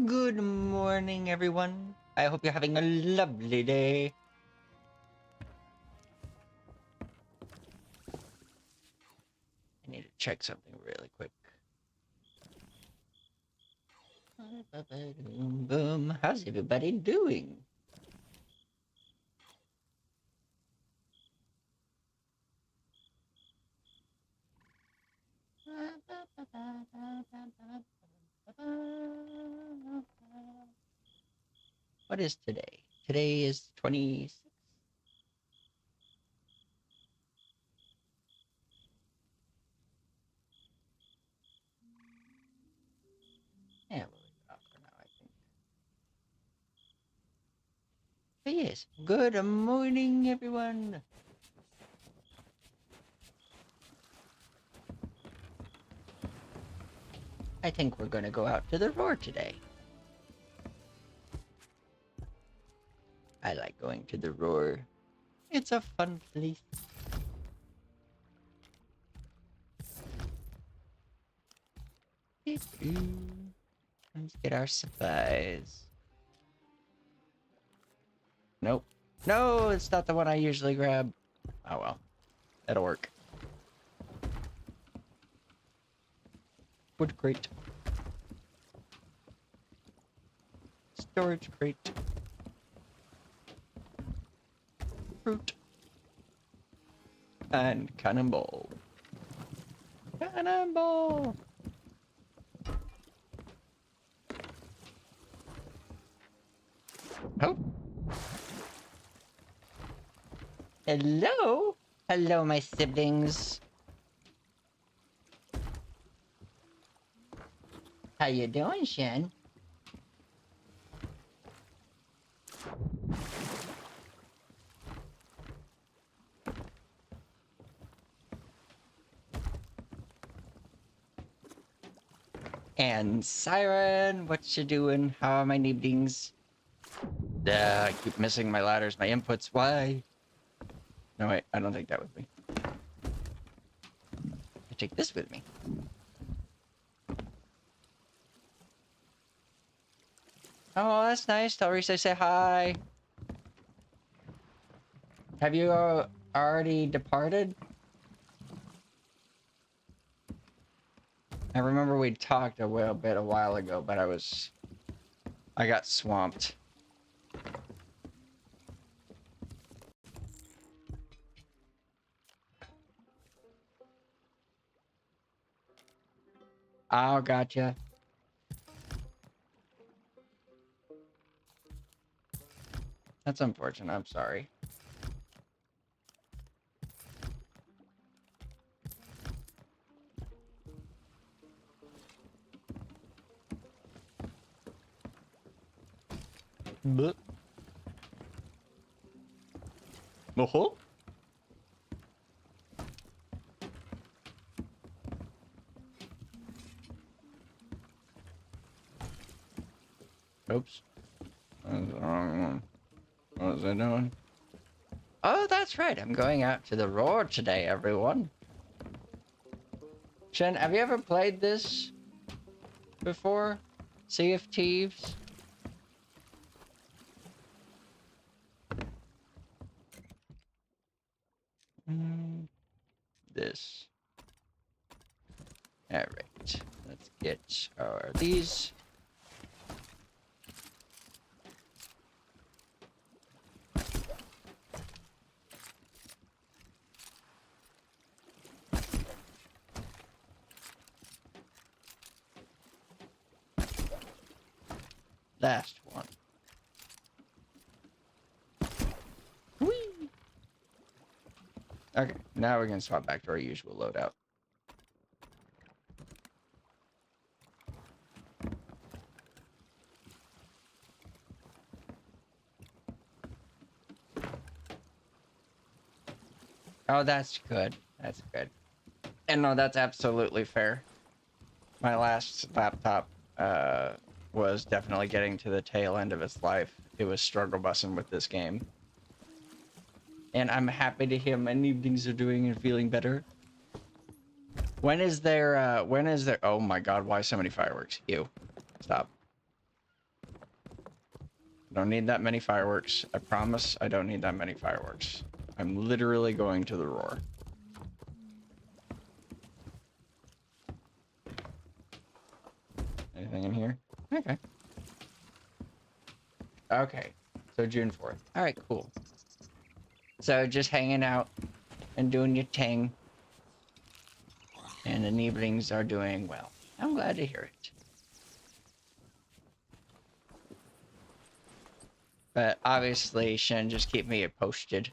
Good morning, everyone. I hope you're having a lovely day. I need to check something really quick. Boom. How's everybody doing? What is today? Today is 26th. Yeah, we'll leave it off for now, I think. But yes, good morning, everyone. I think we're gonna go out to the roar today. I like going to the roar. It's a fun place. Let's get our supplies. Nope. No, it's not the one I usually grab. Oh well. That'll work. Wood crate. Storage crate. Fruit. And cannonball. Cannonball! Oh. Hello? Hello, my siblings. How you doing, Shen? And Siren, what you doing? How are my nibblings? I keep missing my ladders, my inputs. Why? No, wait, I don't take that with me. I take this with me. Oh, that's nice. Tell Reese I say hi. Have you already departed? I remember we talked a while ago, but I got swamped. Oh, gotcha. That's unfortunate. I'm sorry. But. Oh. Oops. That was the wrong one. What was I doing? Oh, that's right. I'm going out to the roar today, everyone. Shen, have you ever played this before? Sea of Thieves? This. All right. Let's get these. Last one. Whee! Okay, now we can swap back to our usual loadout. Oh, that's good. That's good. And no, that's absolutely fair. My last laptop was definitely getting to the tail end of its life. It was struggle bussing with this game. And I'm happy to hear my evenings are doing and feeling better. When is there, oh my god, why so many fireworks? Ew. Stop. Don't need that many fireworks. I promise I don't need that many fireworks. I'm literally going to the roar. Anything in here? Okay. Okay. So June 4th. All right, cool. So just hanging out and doing your thing. And the evenings are doing well. I'm glad to hear it. But obviously, Shen, just keep me posted.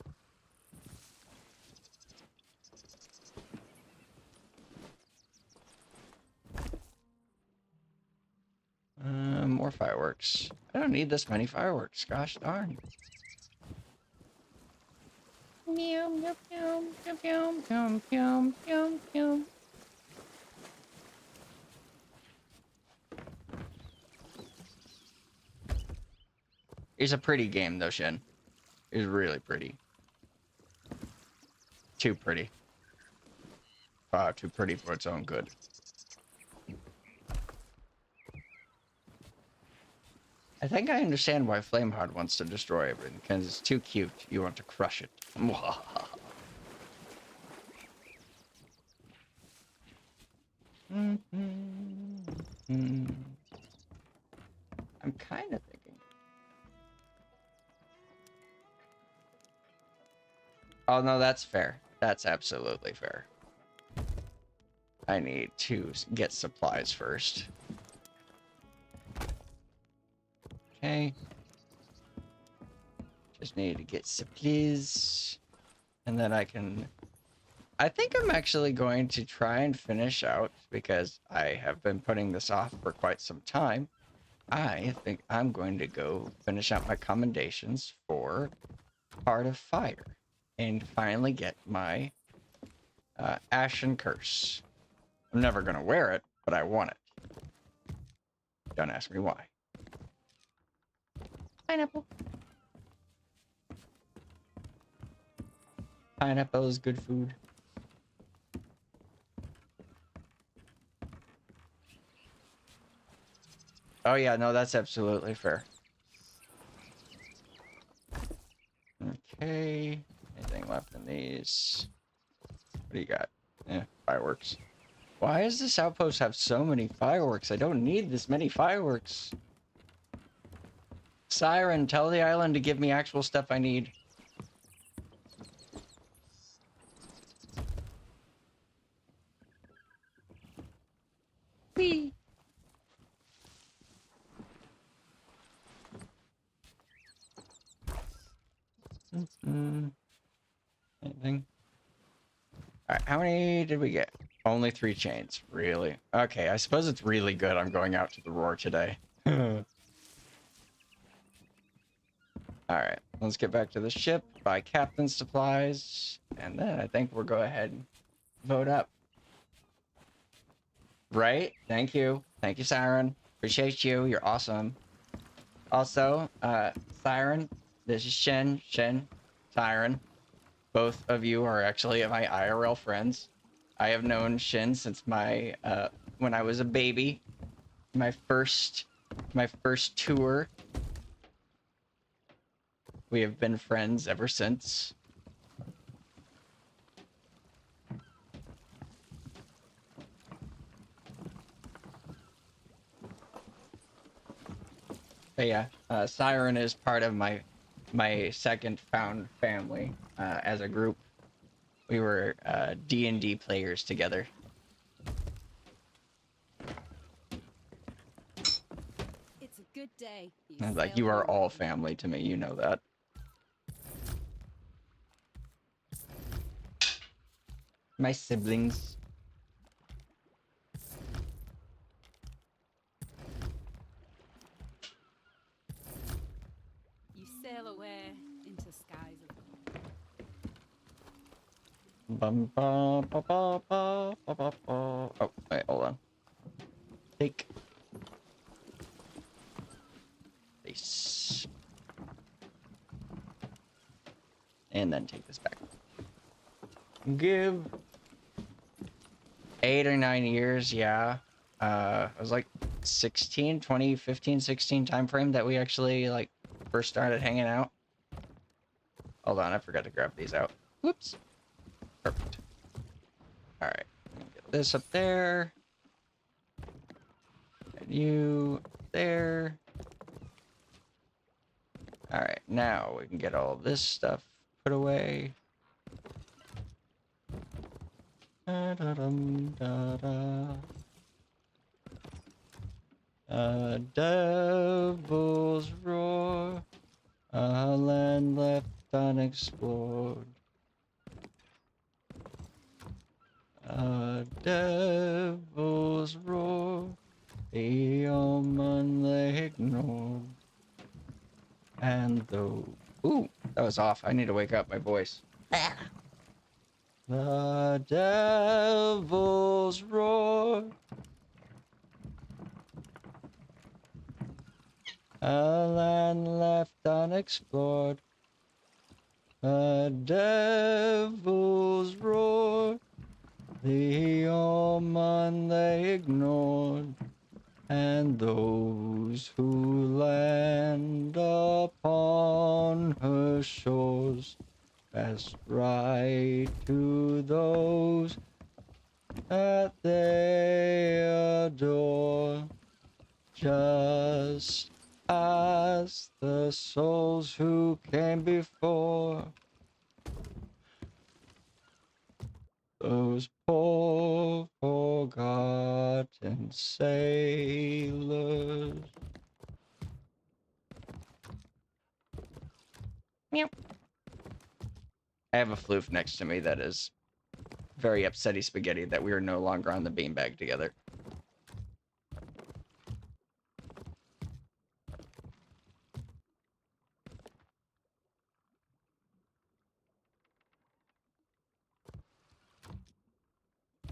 More fireworks. I don't need this many fireworks. Gosh darn. Meow, meow, meow, meow, meow, meow, meow, meow, meow. It's a pretty game, though, Shen. It's really pretty. Too pretty. Too pretty for its own good. I think I understand why Flameheart wants to destroy everything, because it's too cute. You want to crush it. I'm kind of thinking. Oh, no, that's fair. That's absolutely fair. I need to get supplies first. Okay. Just need to get supplies. And then I can... I think I'm actually going to try and finish out, because I have been putting this off for quite some time. I think I'm going to go finish out my commendations for Heart of Fire and finally get my Ashen Curse. I'm never going to wear it, but I want it. Don't ask me why. Pineapple. Pineapple is good food. Oh yeah, no, that's absolutely fair. Okay. Anything left in these? What do you got? Yeah, fireworks. Why does this outpost have so many fireworks? I don't need this many fireworks. Siren, tell the island to give me actual stuff I need. Whee! Anything? Alright, how many did we get? Only 3 chains. Really? Okay, I suppose it's really good I'm going out to the roar today. Alright, let's get back to the ship, buy captain supplies, and then I think we'll go ahead and vote up. Right? Thank you. Thank you, Siren. Appreciate you. You're awesome. Also, Siren, this is Shen, Siren. Both of you are actually my IRL friends. I have known Shen since my, when I was a baby. My first tour. We have been friends ever since. But yeah, Siren is part of my second found family as a group. We were D&D players together. It's a Good day. Like, you are all family to me, you know that. My siblings. You sail away into skies of Bum, ba, ba, ba, ba, ba, ba, ba. Oh, wait, hold on. Take. Place. And then take this back. Give 8 or 9 years, yeah. It was like 16, 2015, 16 time frame that we actually like first started hanging out. Hold on, I forgot to grab these out. Whoops. Perfect. All right, get this up there. And you there. All right, now we can get all this stuff put away. Da-da-dum, da-da. A devil's roar, a land left unexplored. A devil's roar, the omen they ignored. And though... Ooh, that was off. I need to wake up my voice. The devil's roar, a land left unexplored. A devil's roar, the omen they ignored. And those who land upon her shores pass right to those that they adore. Just as the souls who came before, those poor forgotten sailors. Meow. I have a floof next to me that is very upsetty spaghetti that we are no longer on the beanbag together.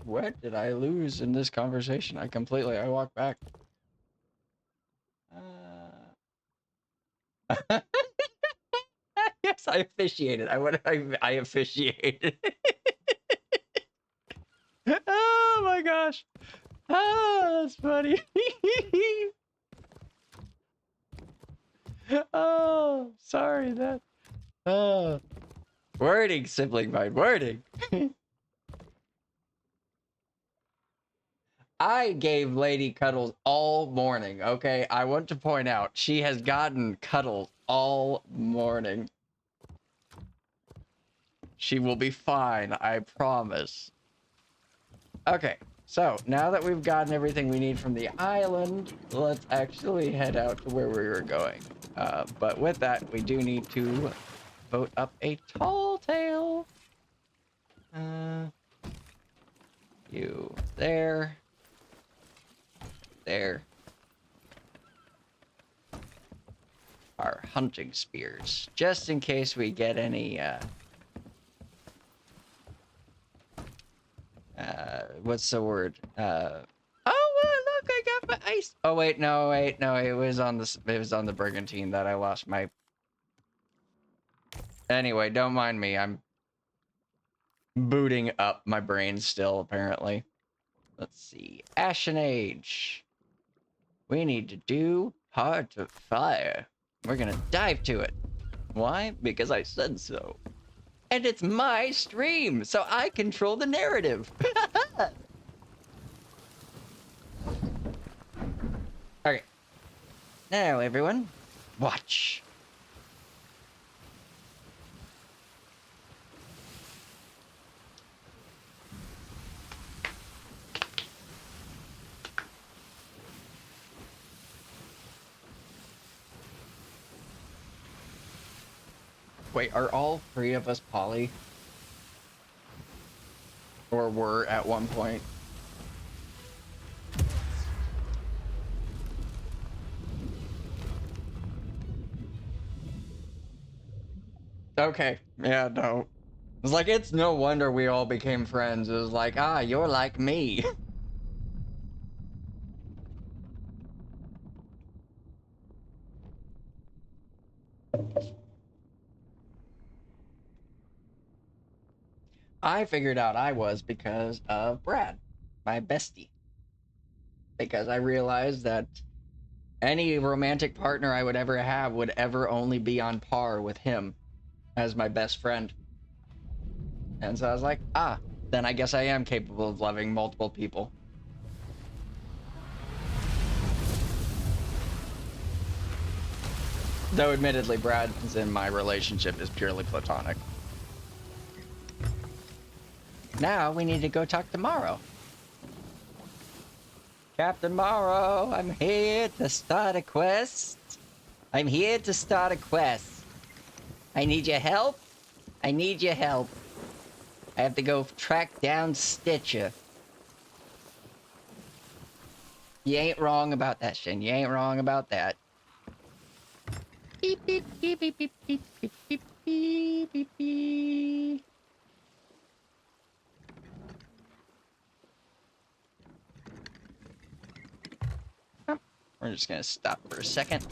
What did I lose in this conversation? I walked back. Yes, I officiated. I officiated. Oh my gosh. Oh, that's funny. Oh, sorry that. Oh, wording, sibling mind, wording. I gave Lady cuddles all morning, okay? I want to point out, she has gotten cuddles all morning. She will be fine, I promise. Okay, so now that we've gotten everything we need from the island, let's actually head out to where we were going. But with that, we do need to vote up a tall tale. You there. There. Our hunting spears, just in case we get any, what's the word? Oh, well, look, I got my ice. Oh, wait, no, it was on the brigantine that I lost my... Anyway, don't mind me, I'm booting up my brain still, apparently. Let's see, Ashen Age. We need to do Heart of Fire. We're gonna dive to it. Why? Because I said so. And it's my stream, so I control the narrative. Okay. Now, everyone, watch. Wait, are all three of us poly? Or were at one point? Okay, yeah, no. It's like, it's no wonder we all became friends. It was like, ah, you're like me. I figured out I was because of Brad, my bestie. Because I realized that any romantic partner I would ever have would ever only be on par with him as my best friend. And so I was like, ah, then I guess I am capable of loving multiple people. Though admittedly, Brad's in my relationship is purely platonic. Now we need to go talk to Morrow. Captain Morrow, I'm here to start a quest. I'm here to start a quest. I need your help. I need your help. I have to go track down Stitcher. You ain't wrong about that, Shin. You ain't wrong about that. Beep, beep, beep, beep, beep, beep, beep, beep, beep, beep, beep. Oh, we're just gonna stop for a second.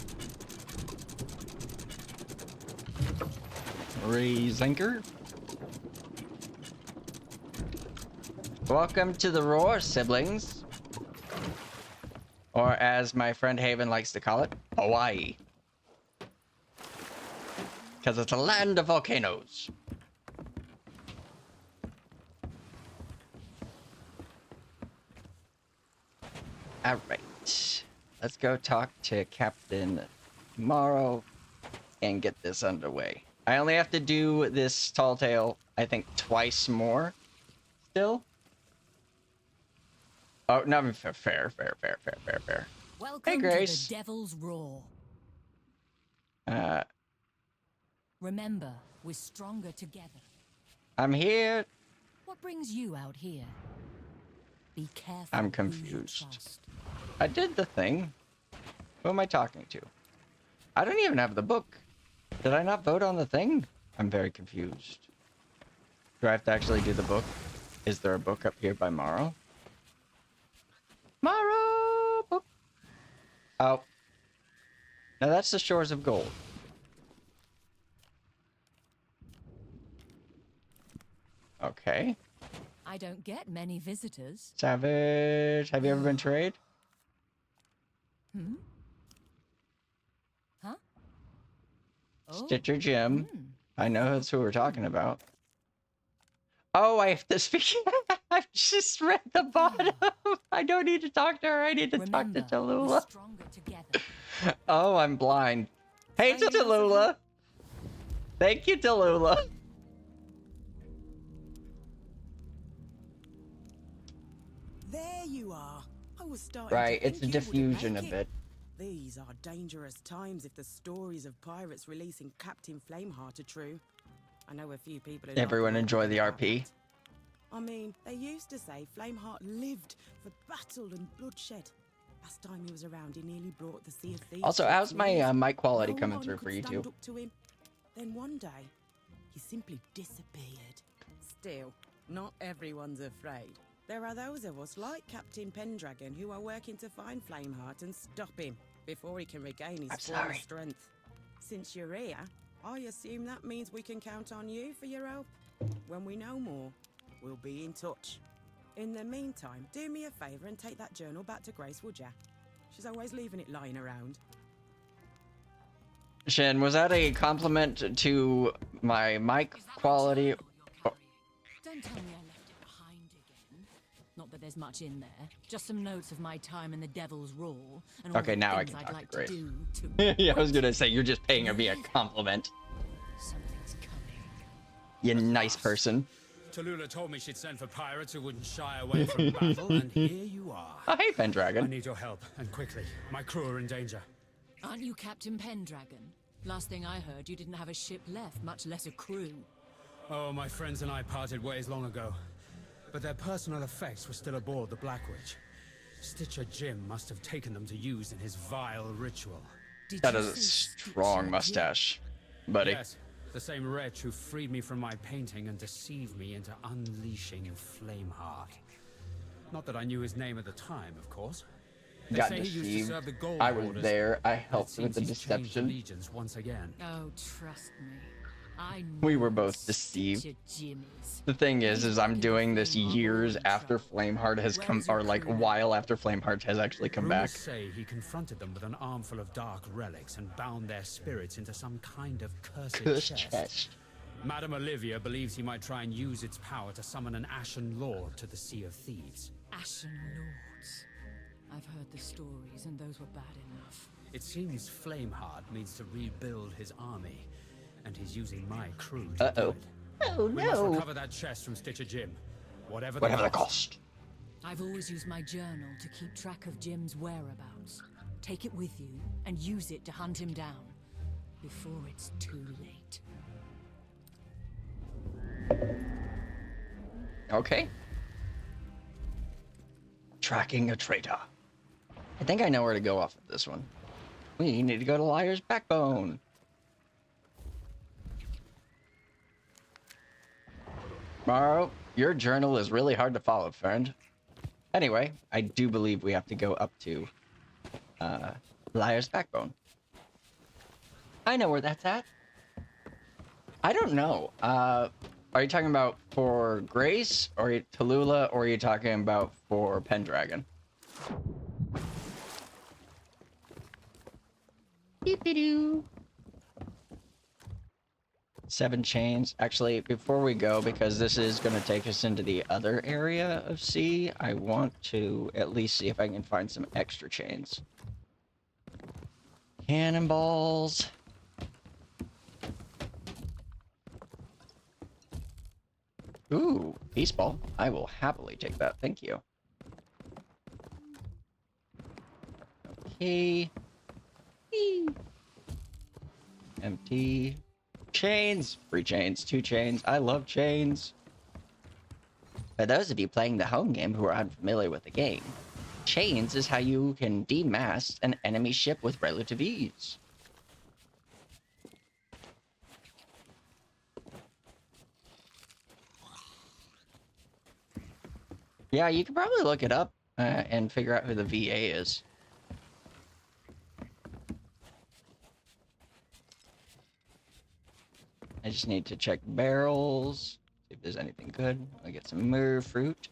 Raise anchor. Welcome to the Roar, siblings. Or as my friend Haven likes to call it, Hawaii. Because it's a land of volcanoes. Alright. Let's go talk to Captain Morrow and get this underway. I only have to do this tall tale, I think, twice more still. Oh, no, fair. Welcome Hey, Grace. to the Devil's Roar. Uh, Remember, we're stronger together. I'm here. What brings you out here? Be careful. I'm who you confused. trust. I did the thing. Who am I talking to? I don't even have the book. Did I not vote on the thing? I'm very confused. Do I have to actually do the book? Is there a book up here by Morrow? Morrow book. Oh. Now that's the Shores of Gold. Okay. I don't get many visitors. Savage. Have you ever been trade? Hmm? Huh? Oh. Stitcher Jim. Hmm. I know that's who we're talking about. Oh, I have to speak. I've just read the bottom. I don't need to talk to her. I need to Remember, talk to we're Tallulah. stronger together. Oh, I'm blind. Hey, Strangers of Tallulah. Thank you, Tallulah. There you are. I was starting Right, to it's a think you wouldn't diffusion a make it. bit. These are dangerous times if the stories of pirates releasing Captain Flameheart are true. I know a few people who Everyone like enjoy the about RP. that. I mean, they used to say Flameheart lived for battle and bloodshed. Last time he was around, he nearly brought the Sea of Thieves. Also, to how's its my knees. mic quality No coming one through could for you stand two? up to him. Then one day, he simply disappeared. Still, not everyone's afraid. There are those of us like Captain Pendragon who are working to find Flameheart and stop him before he can regain his former sorry. strength. Since you're here, I assume that means we can count on you for your help. When we know more, we'll be in touch. In the meantime, do me a favour and take that journal back to Grace, would ya? She's always leaving it lying around. Shin, was that a compliment to my mic Is that my quality? journal you're carrying? Don't tell me I left it behind again. Not that there's much in there. Just some notes of my time in the Devil's Roar and all Okay, the now I things can I'd talk like to Grace. to do to Yeah, I was gonna say, you're just paying me a compliment. Something's coming. You nice person. Tallulah told me she'd send for pirates who wouldn't shy away from battle, and here you are. Oh, hey, I Pendragon. need your help, and quickly. My crew are in danger. Aren't you Captain Pendragon? Last thing I heard, you didn't have a ship left, much less a crew. Oh, my friends and I parted ways long ago. But their personal effects were still aboard the Black Witch. Stitcher Jim must have taken them to use in his vile ritual. Did That you is a say strong Stitcher mustache, buddy. Yes, the same wretch who freed me from my painting and deceived me into unleashing Flameheart. Not that I knew his name at the time, of course. They Got say he used to deceived. serve the Gold I was Orders, there. I but it helped with seems the he's changed deception. allegiance once again. Oh, trust me. I We know were both what deceived. Stitcher Jim is. The thing is He's I'm working doing with this Flameheart years all in after trouble. Flameheart has Where come, was your or like crew now? while after Flameheart has actually come Rumors back. say he confronted them with an armful of dark relics and bound their spirits into some kind of cursed Cursed chest. chest. Madame Olivia believes he might try and use its power to summon an Ashen Lord to the Sea of Thieves. Ashen Lords. I've heard the stories, and those were bad enough. It seems Flameheart needs to rebuild his army, and he's using my crew to do Uh-oh. it. Oh We must recover that chest from Stitcher Jim, whatever Whatever the cost. I've always used my journal to keep track of Jim's whereabouts. Take it with you, and use it to hunt him down. Before it's too late. Okay. Tracking a traitor. I think I know where to go off of this one. We need to go to Liar's Backbone. Morrow, your journal is really hard to follow, friend. Anyway, I do believe we have to go up to Liar's Backbone. I know where that's at. I don't know. Are you talking about for Grace, or Tallulah, or are you talking about for Pendragon? Beep-a-doo. 7 chains. Actually, before we go, because this is going to take us into the other area of sea, I want to at least see if I can find some extra chains. Cannonballs. Ooh, peace ball. I will happily take that. Thank you. Okay. Eee. Empty. Chains. Free chains. 2 chains. I love chains. For those of you playing the home game who are unfamiliar with the game, chains is how you can demast an enemy ship with relative ease. Yeah, you can probably look it up and figure out who the VA is. I just need to check barrels, see if there's anything good. I get some mirror fruit.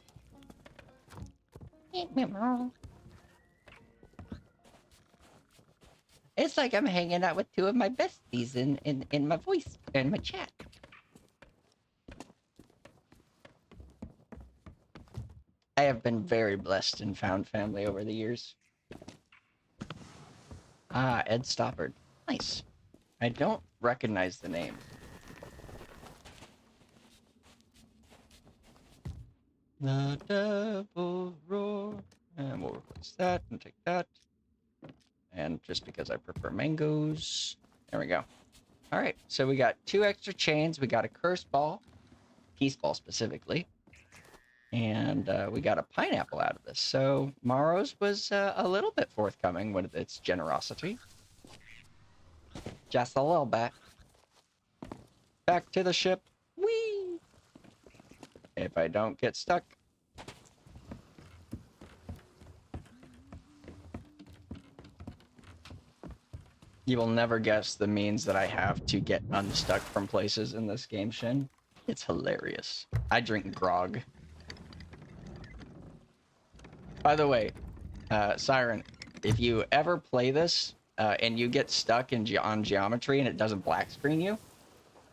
It's like I'm hanging out with 2 of my besties in my voice, in my chat. I have been very blessed and found family over the years. Ah, Ed Stoppard. Nice. I don't recognize the name. The devil roar. And we'll replace that and take that. And just because I prefer mangoes. There we go. Alright, so we got 2 extra chains. We got a curse ball. Peace ball specifically. And we got a pineapple out of this. So Morrow's was a little bit forthcoming with its generosity. Just a little bit. Back to the ship. Whee! If I don't get stuck. You will never guess the means that I have to get unstuck from places in this game, Shin. It's hilarious. I drink grog. By the way, Siren, if you ever play this and you get stuck on geometry and it doesn't black screen you,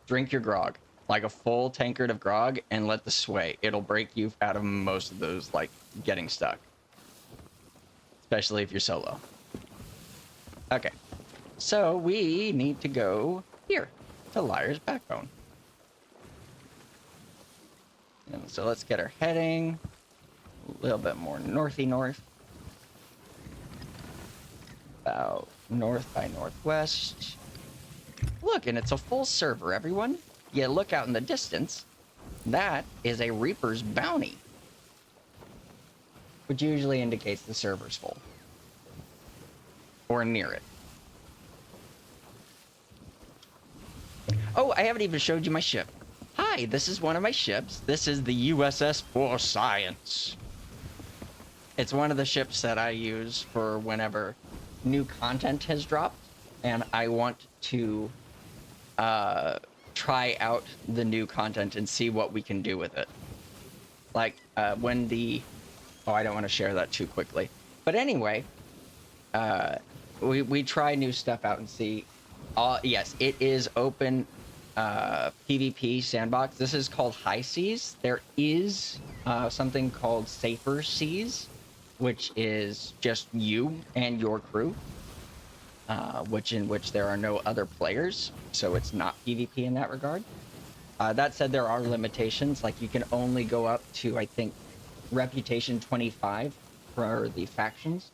drink your grog. Like a full tankard of grog and let the sway. It'll break you out of most of those, like, getting stuck. Especially if you're solo. Okay. So we need to go here to Liar's Backbone. And so let's get our heading a little bit more northy north. About north by northwest. look, and it's a full server, everyone. You look out in the distance. That is a Reaper's bounty, which usually indicates the server's full. Or near it. Oh, I haven't even showed you my ship. Hi, this is one of my ships. This is the USS for Science. It's one of the ships that I use for whenever new content has dropped, and I want to try out the new content and see what we can do with it. Like, when the... Oh, I don't want to share that too quickly. But anyway, we try new stuff out and see. Yes, it is open PvP sandbox. This is called High Seas. There is something called Safer Seas, which is just you and your crew, in which there are no other players, so it's not PvP in that regard. That said, there are limitations. Like, you can only go up to, I think, Reputation 25 for the factions,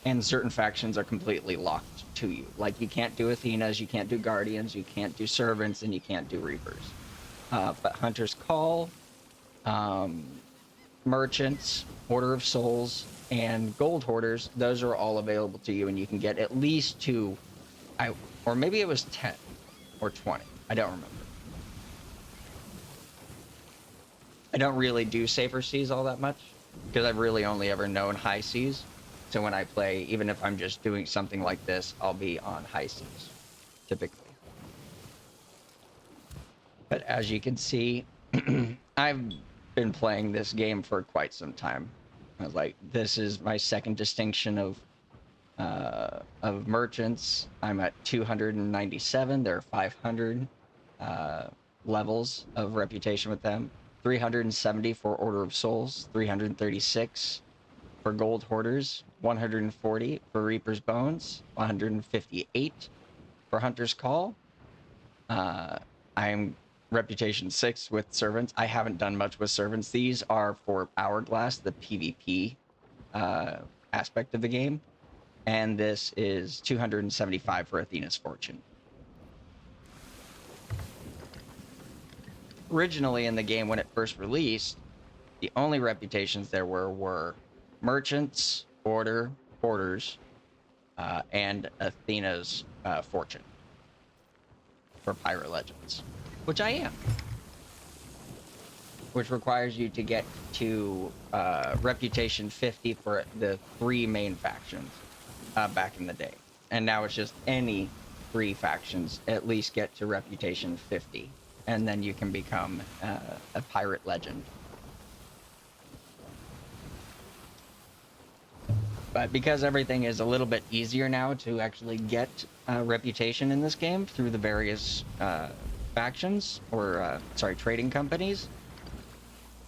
and certain factions are completely locked to you. Like, you can't do Athenas, you can't do Guardians, you can't do Servants, and you can't do Reapers. But Hunter's Call, Merchants, Order of Souls, and Gold Hoarders, those are all available to you, and you can get at least 2, or maybe it was 10 or 20. I don't remember. I don't really do Safer Seas all that much, because I've really only ever known High Seas. So when I play, even if I'm just doing something like this, I'll be on High Seas, typically. But as you can see, I've been playing this game for quite some time. Like, this is my second distinction of merchants. I'm at 297. There are 500 levels of reputation with them. 370 for Order of Souls. 336 for Gold Hoarders. 140 for Reaper's Bones. 158 for Hunter's Call. I'm Reputation 6 with Servants. I haven't done much with Servants. These are for Hourglass, the PvP aspect of the game. And this is 275 for Athena's Fortune. Originally in the game, when it first released, the only reputations there were Merchants, Order, Hoarders, and Athena's Fortune for Pirate Legends, which I am. Which requires you to get to Reputation 50 for the 3 main factions back in the day. And now it's just any 3 factions at least get to Reputation 50. And then you can become a Pirate Legend. But because everything is a little bit easier now to actually get reputation in this game through the various factions, or trading companies,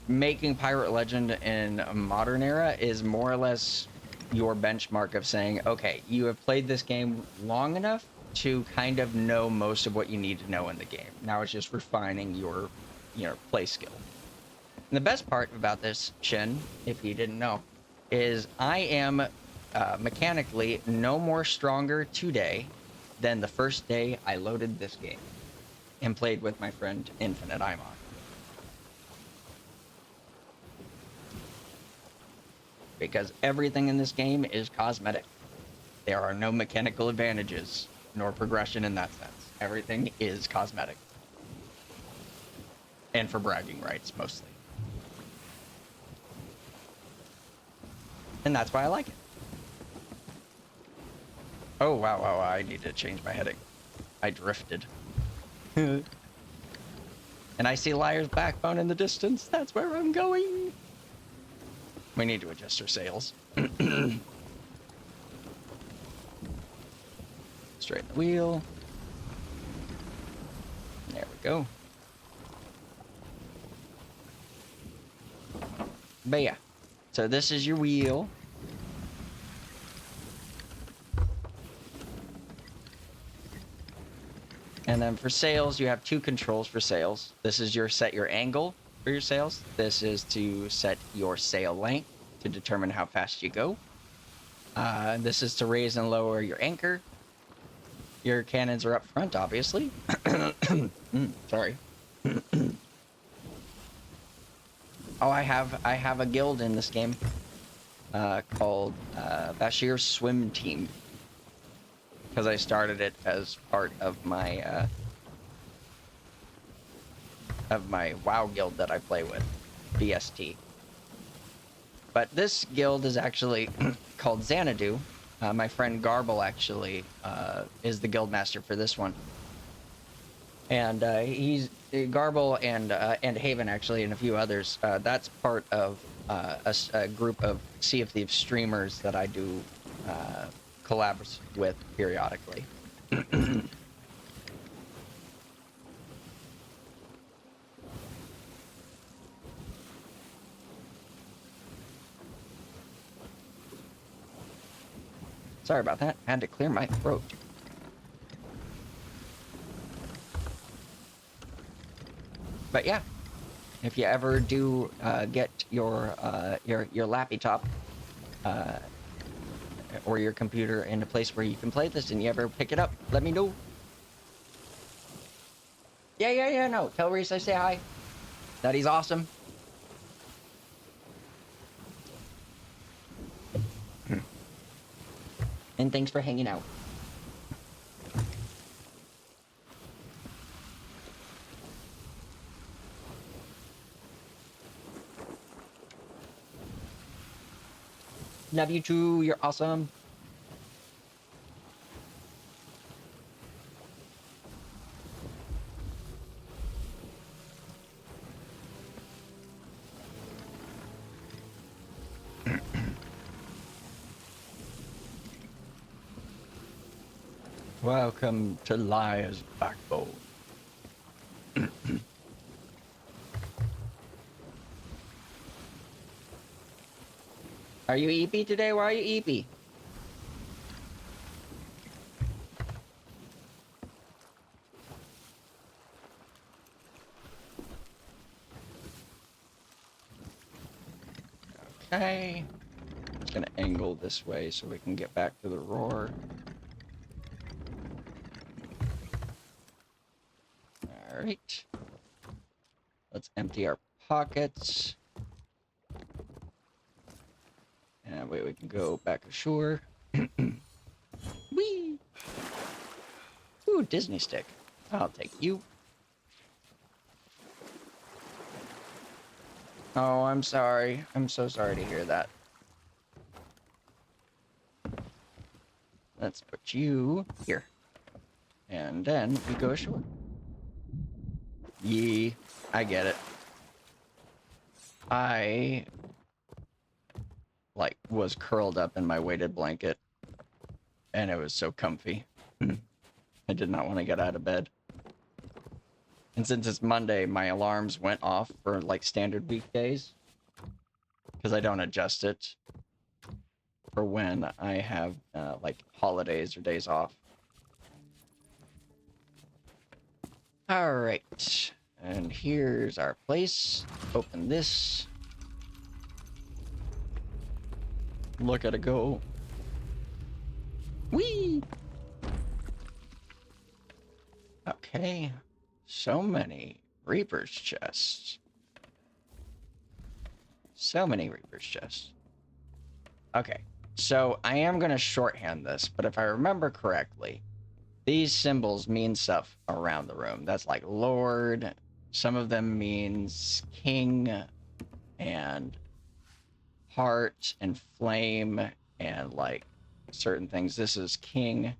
making Pirate Legend in a modern era is more or less your benchmark of saying, okay, you have played this game long enough to kind of know most of what you need to know in the game. Now it's just refining your play skill. And the best part about this, Shin, if you didn't know, is I am mechanically no more stronger today than the first day I loaded this game and played with my friend Infinite Imon. Because everything in this game is cosmetic. There are no mechanical advantages, nor progression in that sense. Everything is cosmetic. And for bragging rights, mostly. And that's why I like it. Oh, wow, I need to change my heading. I drifted. And I see Liar's backbone in the distance. That's where I'm going. We need to adjust our sails. Straighten the wheel. There we go. But yeah. So this is your wheel. And then for sails, you have 2 controls for sails. This is set your angle for your sails. This is to set your sail length to determine how fast you go. This is to raise and lower your anchor. Your cannons are up front, obviously. Sorry. Oh, I have a guild in this game called Bashir's Swim Team, because I started it as part of my WoW guild that I play with, BST. But this guild is actually called Xanadu. My friend Garble actually is the guild master for this one, and he's Garble and Haven actually, and a few others. That's part of a group of Sea of Thieves streamers that I do collabs with periodically. Sorry about that. Had to clear my throat. But yeah, if you ever do get your laptop or your computer in a place where you can play this, and you ever pick it up, let me know. Yeah. No, tell Reese I say hi. That he's awesome. And thanks for hanging out. Love you too, you're awesome. Welcome to Liar's Backbone. Are you EP today? Why are you EP? Okay. Just gonna angle this way so we can get back to the roar. Alright. Let's empty our pockets. And wait, we can go back ashore. Whee! Ooh, Disney stick. I'll take you. Oh, I'm sorry. I'm so sorry to hear that. Let's put you here. And then we go ashore. Yee. I get it. I was curled up in my weighted blanket, and it was so comfy. I did not want to get out of bed. And since it's Monday, my alarms went off for standard weekdays, because I don't adjust it for when I have holidays or days off. All right, and here's our place. Open this. Look at it go. Whee! Okay. So many Reaper's chests. So many Reaper's chests. Okay. So I am going to shorthand this, but if I remember correctly, these symbols mean stuff around the room. That's like Lord. Some of them means King and Heart and Flame and certain things. This is King.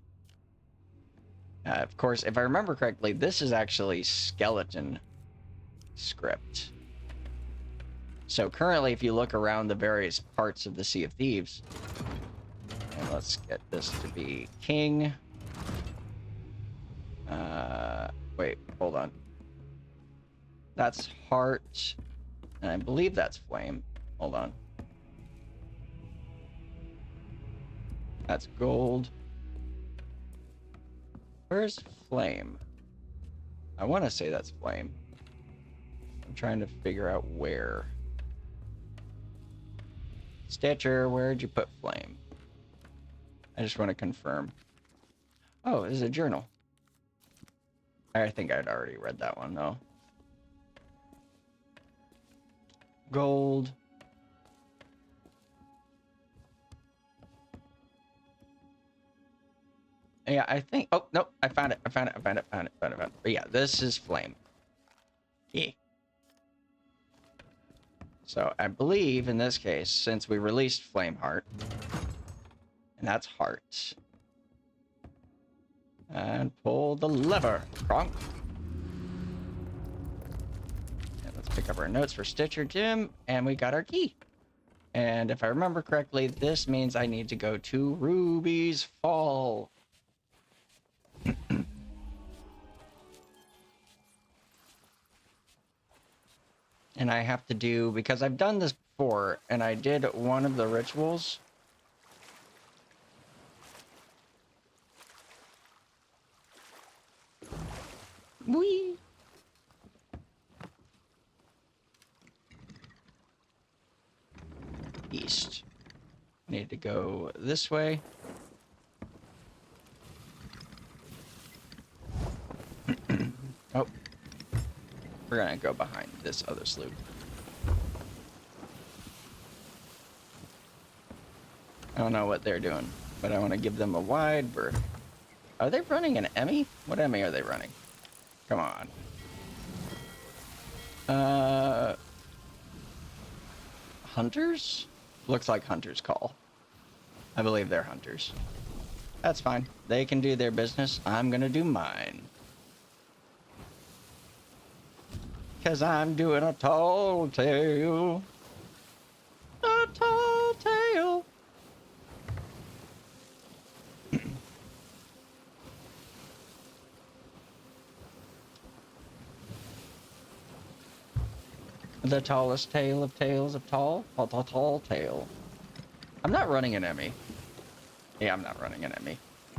Of course, if I remember correctly, this is actually skeleton script. So currently, if you look around the various parts of the Sea of Thieves, and let's get this to be King. Wait, hold on. That's Heart, and I believe that's Flame. Hold on. That's Gold. Where's Flame? I want to say that's Flame. I'm trying to figure out where. Stitcher, where'd you put Flame? I just want to confirm. Oh, this is a journal. I think I'd already read that one, though. Gold. Yeah, I think... Oh, no, I found it. I found it. I found it. Found it. Found it. Found it. But yeah, this is flame. Yeah. So I believe in this case, since we released Flame Heart, and that's heart, and pull the lever, Kronk. And let's pick up our notes for Stitcher Jim, and we got our key. And if I remember correctly, this means I need to go to Ruby's Fall. And I have to do, because I've done this before, and I did one of the rituals. Whee! East. Need to go this way. Oh. We're gonna go behind this other sloop. I don't know what they're doing, but I want to give them a wide berth. Are they running an Emmy? What Emmy are they running? Come on. Hunters? Looks like Hunter's Call. I believe they're hunters. That's fine. They can do their business. I'm gonna do mine. Cause I'm doing a tall tale. A tall tale. The tallest tale of tales of tall tale. I'm not running an Emmy. Yeah, I'm not running an Emmy.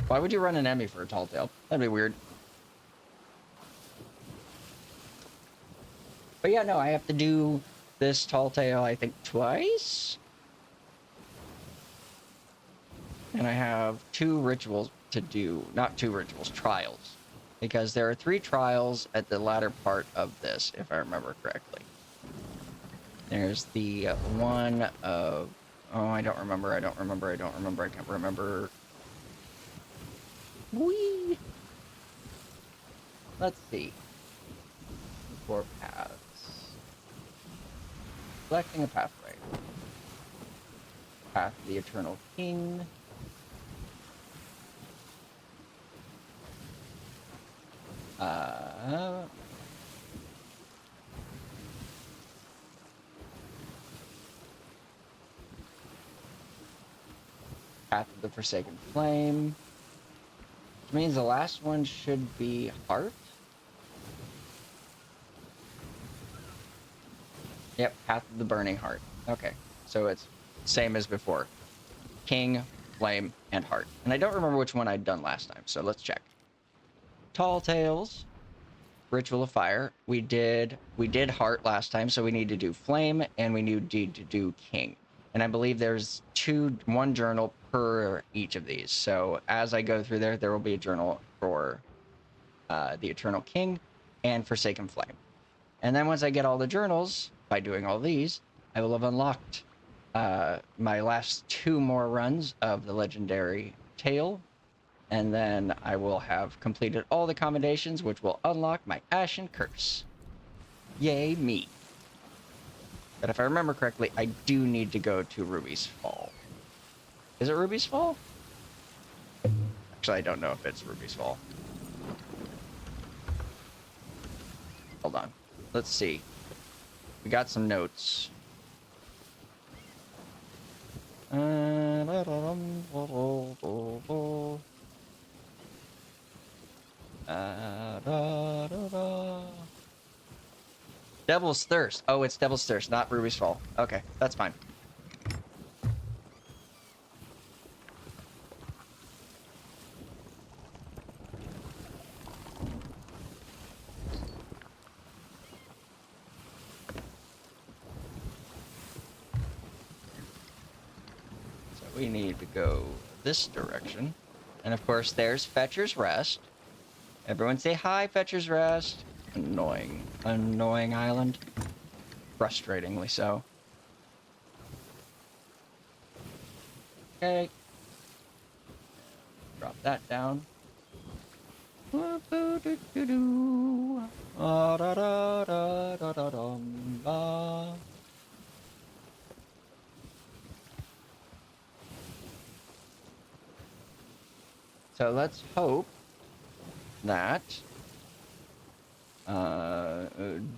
Why would you run an Emmy for a tall tale? That'd be weird. But yeah, no, I have to do this tall tale, I think, twice? And I have 2 rituals to do. Not 2 rituals, trials. Because there are 3 trials at the latter part of this, if I remember correctly. There's the one of... Oh, I don't remember, I can't remember. Whee! Let's see. 4 paths. Selecting a pathway. Path of the Eternal King. Path of the Forsaken Flame. Which means the last one should be Heart. Yep, Path of the Burning Heart. Okay, so it's same as before. King, Flame, and Heart. And I don't remember which one I'd done last time, so let's check. Tall Tales, Ritual of Fire. We did Heart last time, so we need to do Flame, and we need to do King. And I believe there's 1 journal per each of these. So as I go through there will be a journal for the Eternal King and Forsaken Flame. And then once I get all the journals, by doing all these, I will have unlocked my last 2 more runs of the Legendary Tale. And then I will have completed all the commendations, which will unlock my Ashen Curse. Yay me. But if I remember correctly, I do need to go to Ruby's Fall. Is it Ruby's Fall? Actually, I don't know if it's Ruby's Fall. Hold on. Let's see. We got some notes. Devil's Thirst. Oh, it's Devil's Thirst, not Ruby's Fall. Okay, that's fine. So we need to go this direction. And of course, there's Fetcher's Rest. Everyone say hi, Fetcher's Rest. Annoying. Annoying island. Frustratingly so. Okay. Drop that down. So let's hope that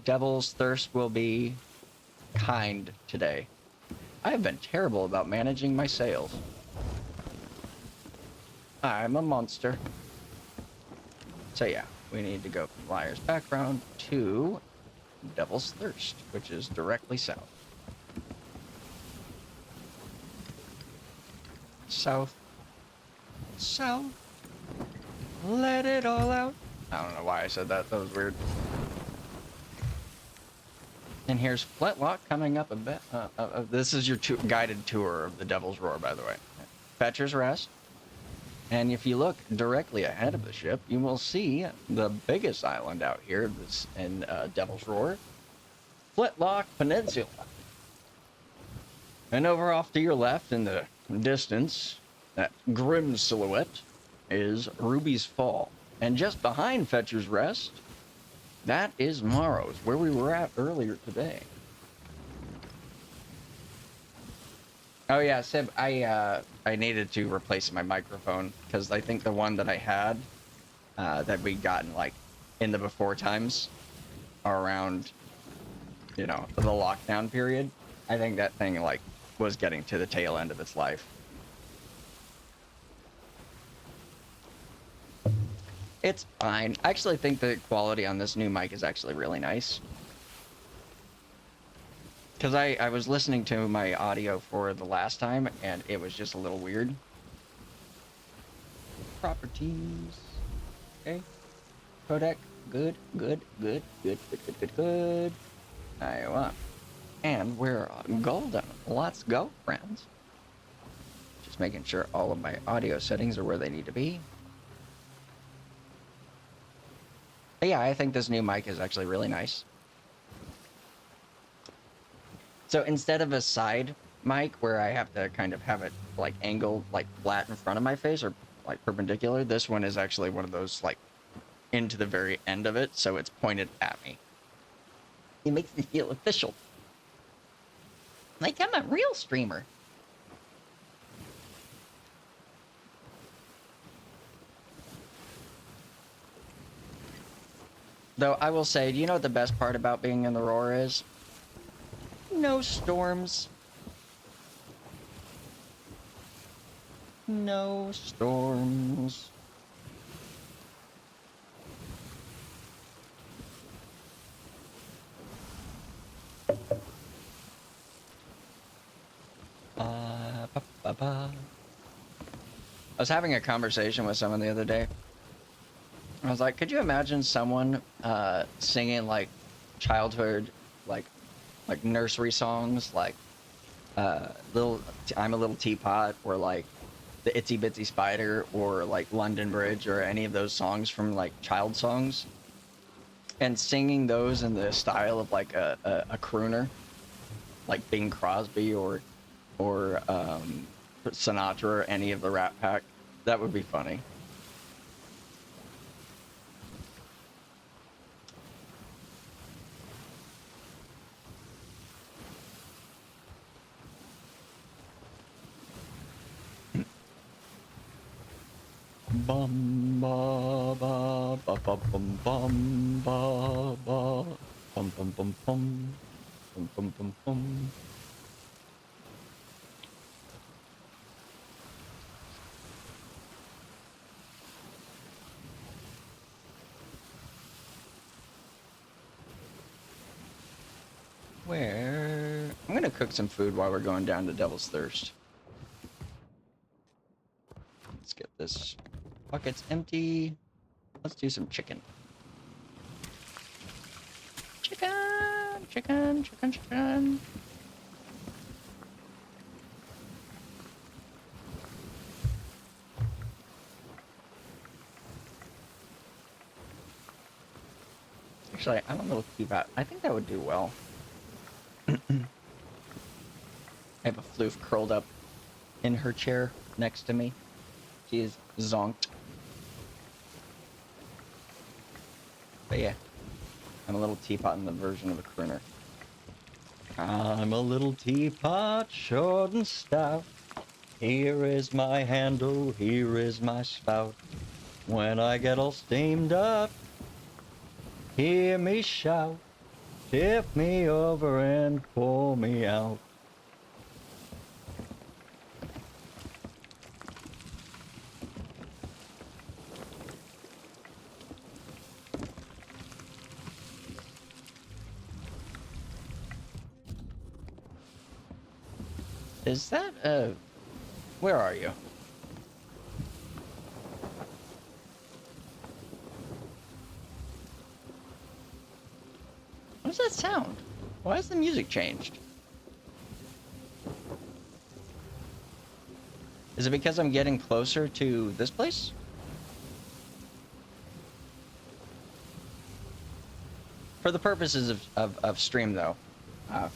Devil's Thirst will be kind today. I have been terrible about managing my sales. I'm a monster. So yeah, we need to go from Liar's Background to Devil's Thirst, which is directly south. South. South. Let it all out. I don't know why I said that. That was weird. And here's Flintlock coming up a bit. This is your guided tour of the Devil's Roar, by the way. Fetcher's Rest. And if you look directly ahead of the ship, you will see the biggest island out here in Devil's Roar, Flintlock Peninsula. And over off to your left in the distance, that grim silhouette, is Ruby's Fall. And just behind Fetcher's Rest, that is Morrow's, where we were at earlier today. Oh yeah, Sib, I needed to replace my microphone because I think the one that I had that we gotten like in the before times around, you know, the lockdown period, I think that thing like was getting to the tail end of its life. It's fine. I actually think the quality on this new mic is actually really nice. Because I was listening to my audio for the last time, and it was just a little weird. Properties. Okay. Codec. Good, good, good, good, good, good, good, good. Iowa. And we're golden. Let's go, friends. Just making sure all of my audio settings are where they need to be. But yeah, I think this new mic is actually really nice. So instead of a side mic where I have to kind of have it like angled like flat in front of my face or like perpendicular, this one is actually one of those like into the very end of it, so it's pointed at me. It makes me feel official. Like I'm a real streamer. Though I will say, do you know what the best part about being in the Roar is? No storms. No storms. I was having a conversation with someone the other day. I was like, could you imagine someone singing like childhood, like nursery songs, like I'm a Little Teapot, or like the Itsy Bitsy Spider, or like London Bridge, or any of those songs from like child songs, and singing those in the style of like a crooner, like Bing Crosby or Sinatra or any of the Rat Pack? That would be funny. Bum ba ba ba ba bum bum ba ba bum bum bum bum bum bum bum bum. Where? I'm gonna cook some food while we're going down to Devil's Thirst. Let's get this bucket's empty. Let's do some chicken. Chicken, chicken, chicken, chicken. Actually, I'm a little cute about. I think that would do well. I have a floof curled up in her chair next to me. She is zonked. But yeah, I'm a little teapot in the version of a crooner. I'm a little teapot, short and stout. Here is my handle, here is my spout. When I get all steamed up, hear me shout. Tip me over and pour me out. Is that where are you? What does that sound? Why has the music changed? Is it because I'm getting closer to this place? For the purposes of stream, though,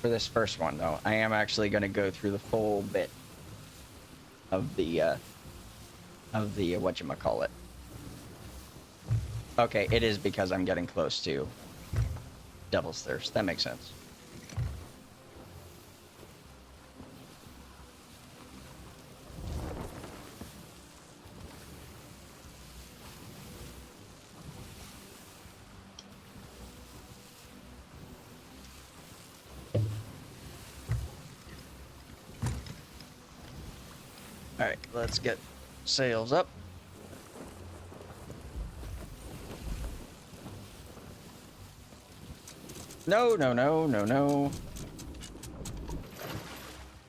for this first one, though, I am actually going to go through the full bit of the whatchamacallit. Okay, it is because I'm getting close to Devil's Thirst. That makes sense. Alright, let's get sails up. No, no, no, no, no.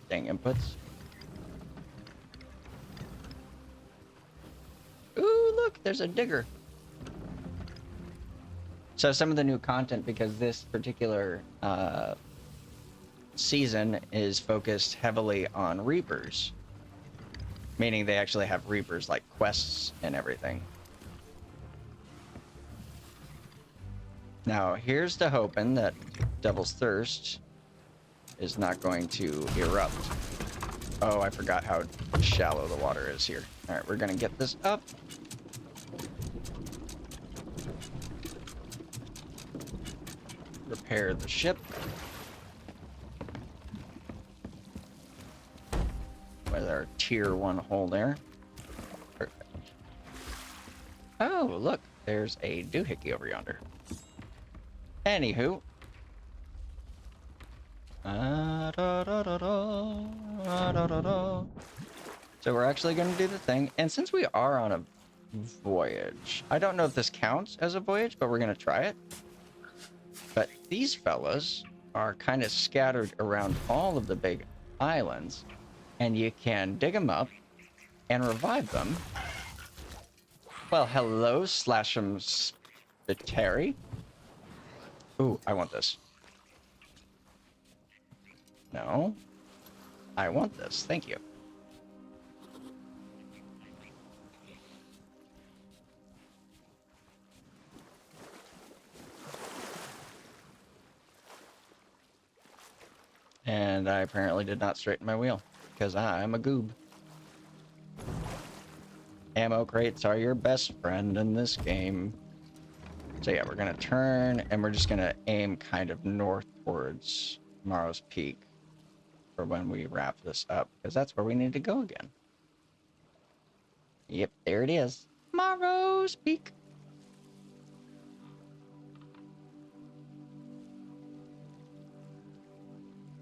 Dang inputs. Ooh, look, there's a digger. So some of the new content, because this particular season is focused heavily on Reapers. Meaning they actually have Reapers like quests and everything. Now, here's to hoping that Devil's Thirst is not going to erupt. Oh, I forgot how shallow the water is here. Alright, we're gonna get this up. Repair the ship. With our tier 1 hole there. Perfect. Oh, look, there's a doohickey over yonder. Anywho. So we're actually going to do the thing. And since we are on a voyage, I don't know if this counts as a voyage, but we're going to try it. But these fellas are kind of scattered around all of the big islands. And you can dig them up and revive them. Well, hello, Slash'em Spiteri. Ooh, I want this. No. I want this. Thank you. And I apparently did not straighten my wheel, because I'm a goob. Ammo crates are your best friend in this game. So yeah, we're gonna turn and we're just gonna aim kind of north towards Morrow's Peak for when we wrap this up, because that's where we need to go again. Yep, there it is. Morrow's Peak.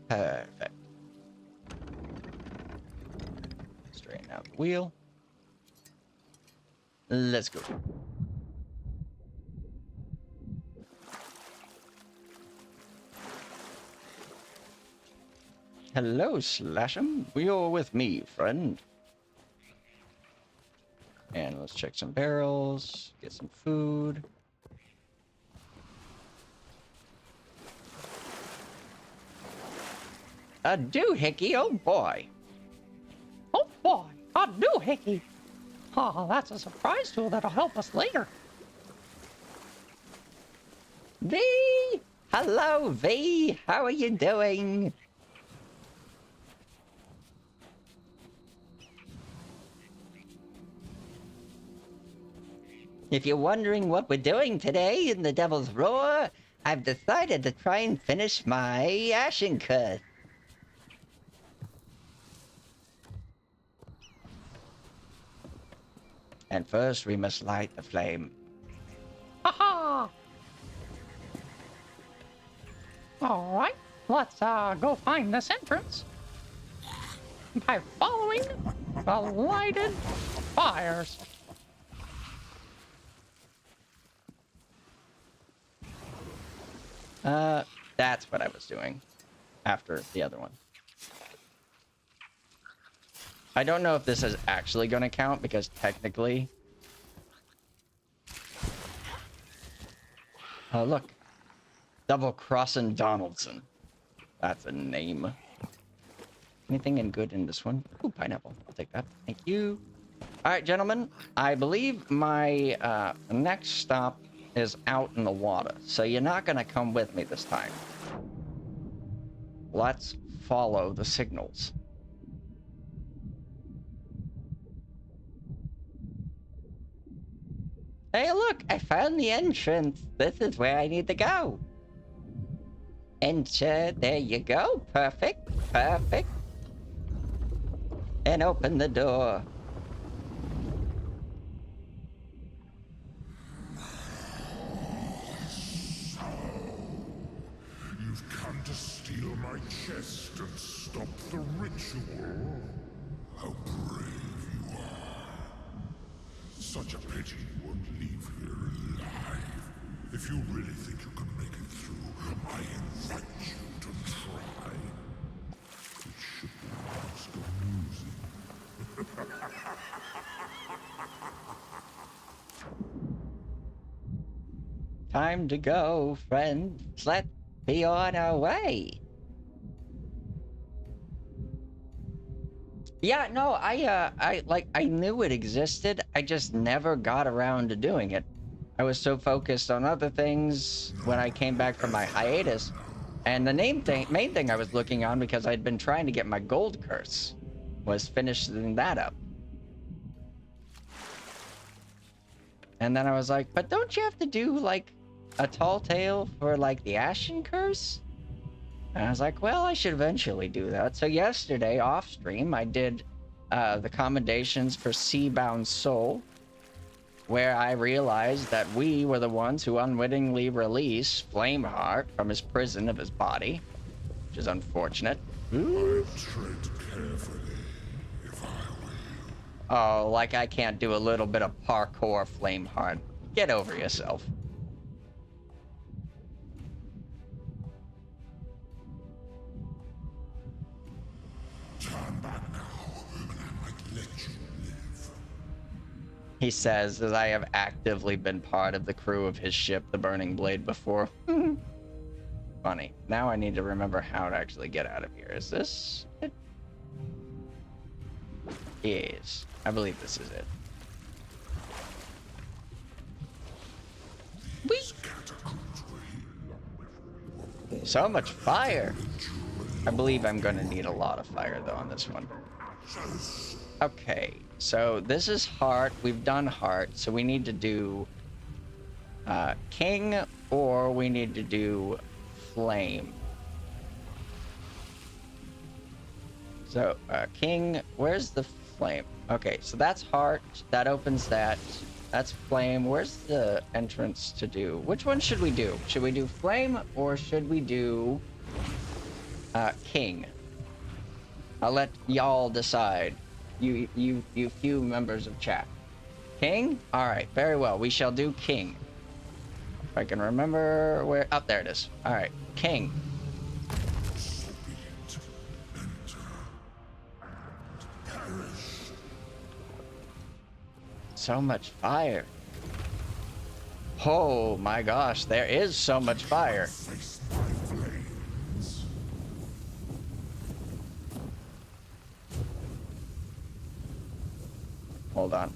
Perfect. Straighten out the wheel. Let's go. Hello, Slash'em. Wheel with me, friend. And let's check some barrels, get some food. A doohickey, oh boy. Oh boy, a doohickey. Oh, that's a surprise tool that'll help us later. V! Hello, V! How are you doing? If you're wondering what we're doing today in the Devil's Roar, I've decided to try and finish my Ashen curse. And first we must light the flame. Haha! Alright, let's go find this entrance by following the lighted fires. That's what I was doing after the other one. I don't know if this is actually going to count because technically... Oh, look. Double Crossing Donaldson. That's a name. Anything in good in this one? Ooh, pineapple. I'll take that. Thank you. All right, gentlemen. I believe my next stop is out in the water. So you're not going to come with me this time. Let's follow the signals. Hey, look, I found the entrance. This is where I need to go. Enter, there you go. Perfect, perfect. And open the door. You've come to steal my chest and stop the ritual? How brave you are. Such a pity you won't leave here alive. If you really think you can make it through, I invite you to try. It should be ask amusing. Time to go, friends. Let's be on our way. Yeah, no, I knew it existed. I just never got around to doing it. I was so focused on other things when I came back from my hiatus. And the main thing I was looking on, because I'd been trying to get my gold curse, was finishing that up. And then I was like, but don't you have to do, like, a tall tale for, like, the Ashen curse? And I was like, well, I should eventually do that. So yesterday, off stream, I did the commendations for Seabound Soul, where I realized that we were the ones who unwittingly released Flameheart from his prison of his body, which is unfortunate. I'd tread carefully, if I were you. Oh, like I can't do a little bit of parkour Flameheart. Get over yourself. Turn back now, and I might let you live. He says, as I have actively been part of the crew of his ship, the Burning Blade, before. Funny. Now I need to remember how to actually get out of here. Is this it? Yes. I believe this is it. Whee! So much fire. I believe I'm going to need a lot of fire, though, on this one. Okay, so this is heart. We've done heart, so we need to do king, or we need to do flame. So, king, where's the flame? Okay, so that's heart. That opens that. That's flame. Where's the entrance to do? Which one should we do? Should we do flame, or should we do king? I'll let y'all decide. You few members of chat. King? Alright, very well. We shall do king. If I can remember where... Oh, there it is. Alright, king. So much fire. Oh my gosh, there is so much fire. Face my flames. Hold on.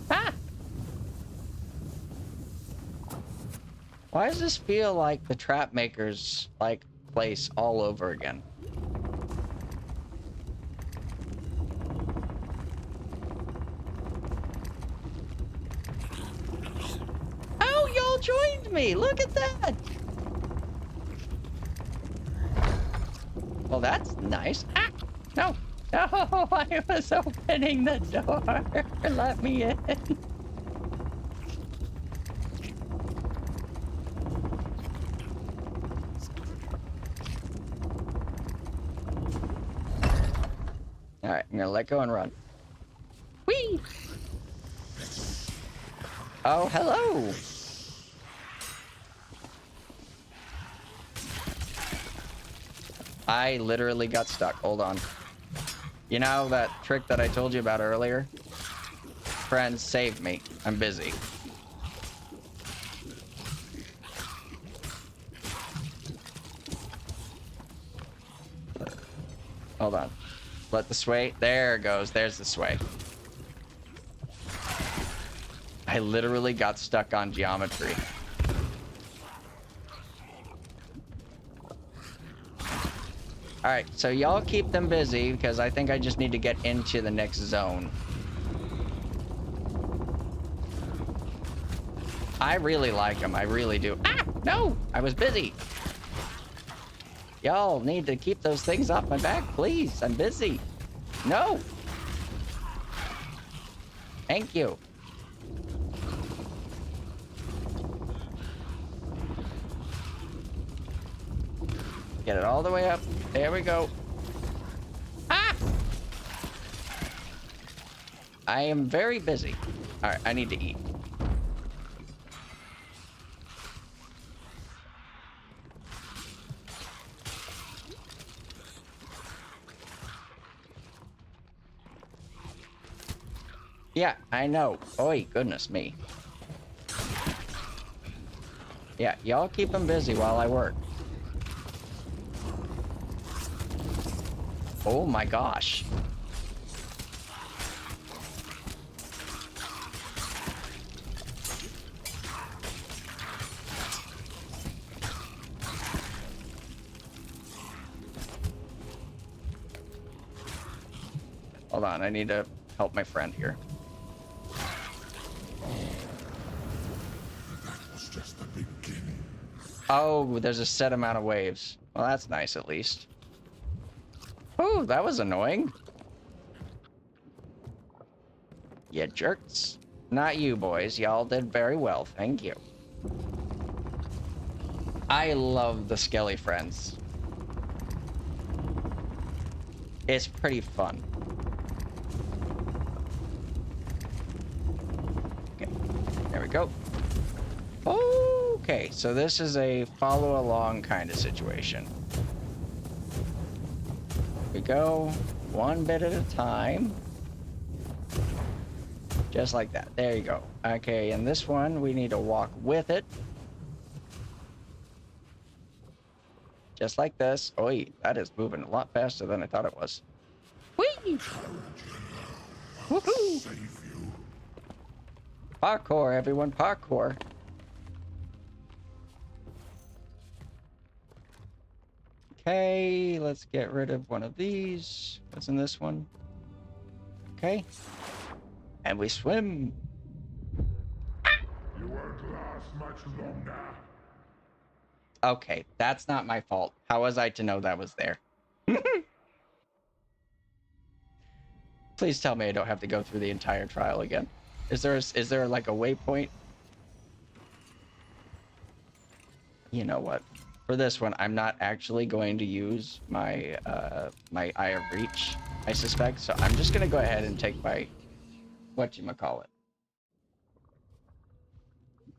Ah! Why does this feel like the trap maker's, like, place all over again? Oh, y'all joined me! Look at that! Well, that's nice. Ah! No! No! I was opening the door! Let me in! Alright, I'm gonna let go and run. Whee! Oh, hello! I literally got stuck. Hold on. You know that trick that I told you about earlier? Friends, save me. I'm busy. Hold on. Let the sway. There it goes. There's the sway. I literally got stuck on geometry. Alright, so y'all keep them busy because I think I just need to get into the next zone. I really like them. I really do. Ah! No! I was busy. Y'all need to keep those things off my back, please. I'm busy. No! Thank you. Get it all the way up. There we go. Ah! I am very busy. All right, I need to eat. Yeah, I know. Oi, goodness me. Yeah, y'all keep them busy while I work. Oh my gosh. Hold on, I need to help my friend here. That was just the beginning. Oh, there's a set amount of waves. Well, that's nice at least. Oh, that was annoying. You jerks. Not you, boys. Y'all did very well. Thank you. I love the Skelly friends. It's pretty fun. Okay, there we go. Okay, so this is a follow along kind of situation. We go one bit at a time. Just like that. There you go. Okay, and this one, we need to walk with it. Just like this. Oi, that is moving a lot faster than I thought it was. Whee! Woohoo! Save you. Parkour, everyone, parkour. Okay, let's get rid of one of these. What's in this one? Okay. And we swim. You won't last much longer. Okay, that's not my fault. How was I to know that was there? Please tell me I don't have to go through the entire trial again. Is there like a waypoint? You know what? For this one, I'm not actually going to use my my Eye of Reach, I suspect. So I'm just gonna go ahead and take my whatchamacallit.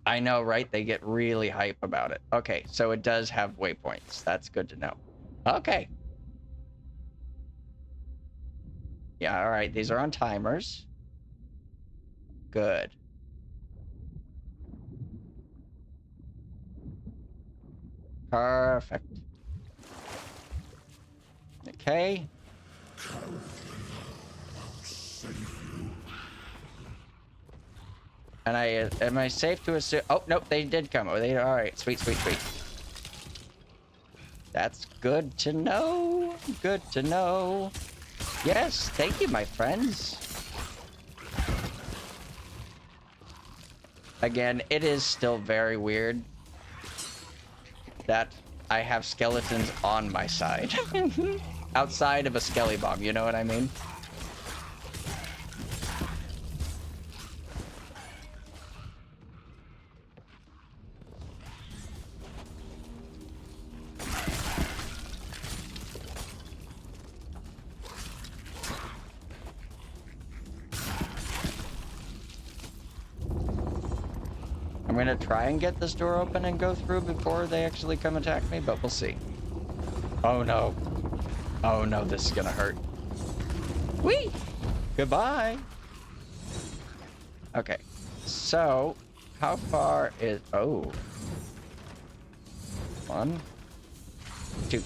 I know, right? They get really hype about it. Okay, so it does have waypoints. That's good to know. Okay. Yeah, all right. These are on timers. Good. Perfect. Okay. And am I safe to assume? Oh, nope, they did come. Oh, all right, sweet, sweet, sweet. That's good to know. Good to know. Yes, thank you, my friends. Again, it is still very weird that I have skeletons on my side. Outside of a skelly bomb, you know what I mean? I'm gonna try and get this door open and go through before they actually come attack me, but we'll see. Oh no. Oh no, this is gonna hurt. Whee! Goodbye! Okay, so how far is... Oh. 1, 2.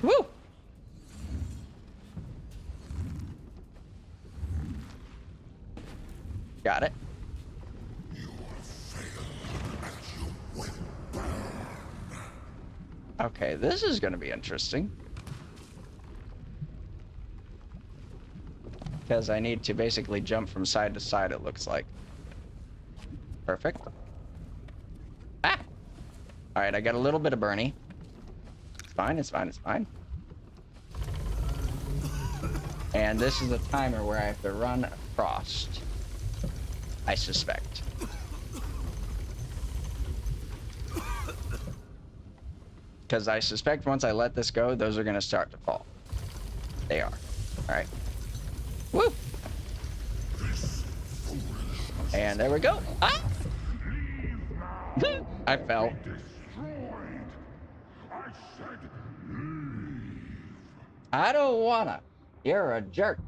Woo! Got it. Okay, this is going to be interesting. Because I need to basically jump from side to side, it looks like. Perfect. Ah! Alright, I got a little bit of Bernie. It's fine, it's fine, it's fine. And this is a timer where I have to run across, I suspect. Because I suspect once I let this go, those are going to start to fall. They are. Alright. Woo! And there we go. Ah! I fell. I don't wanna. You're a jerk.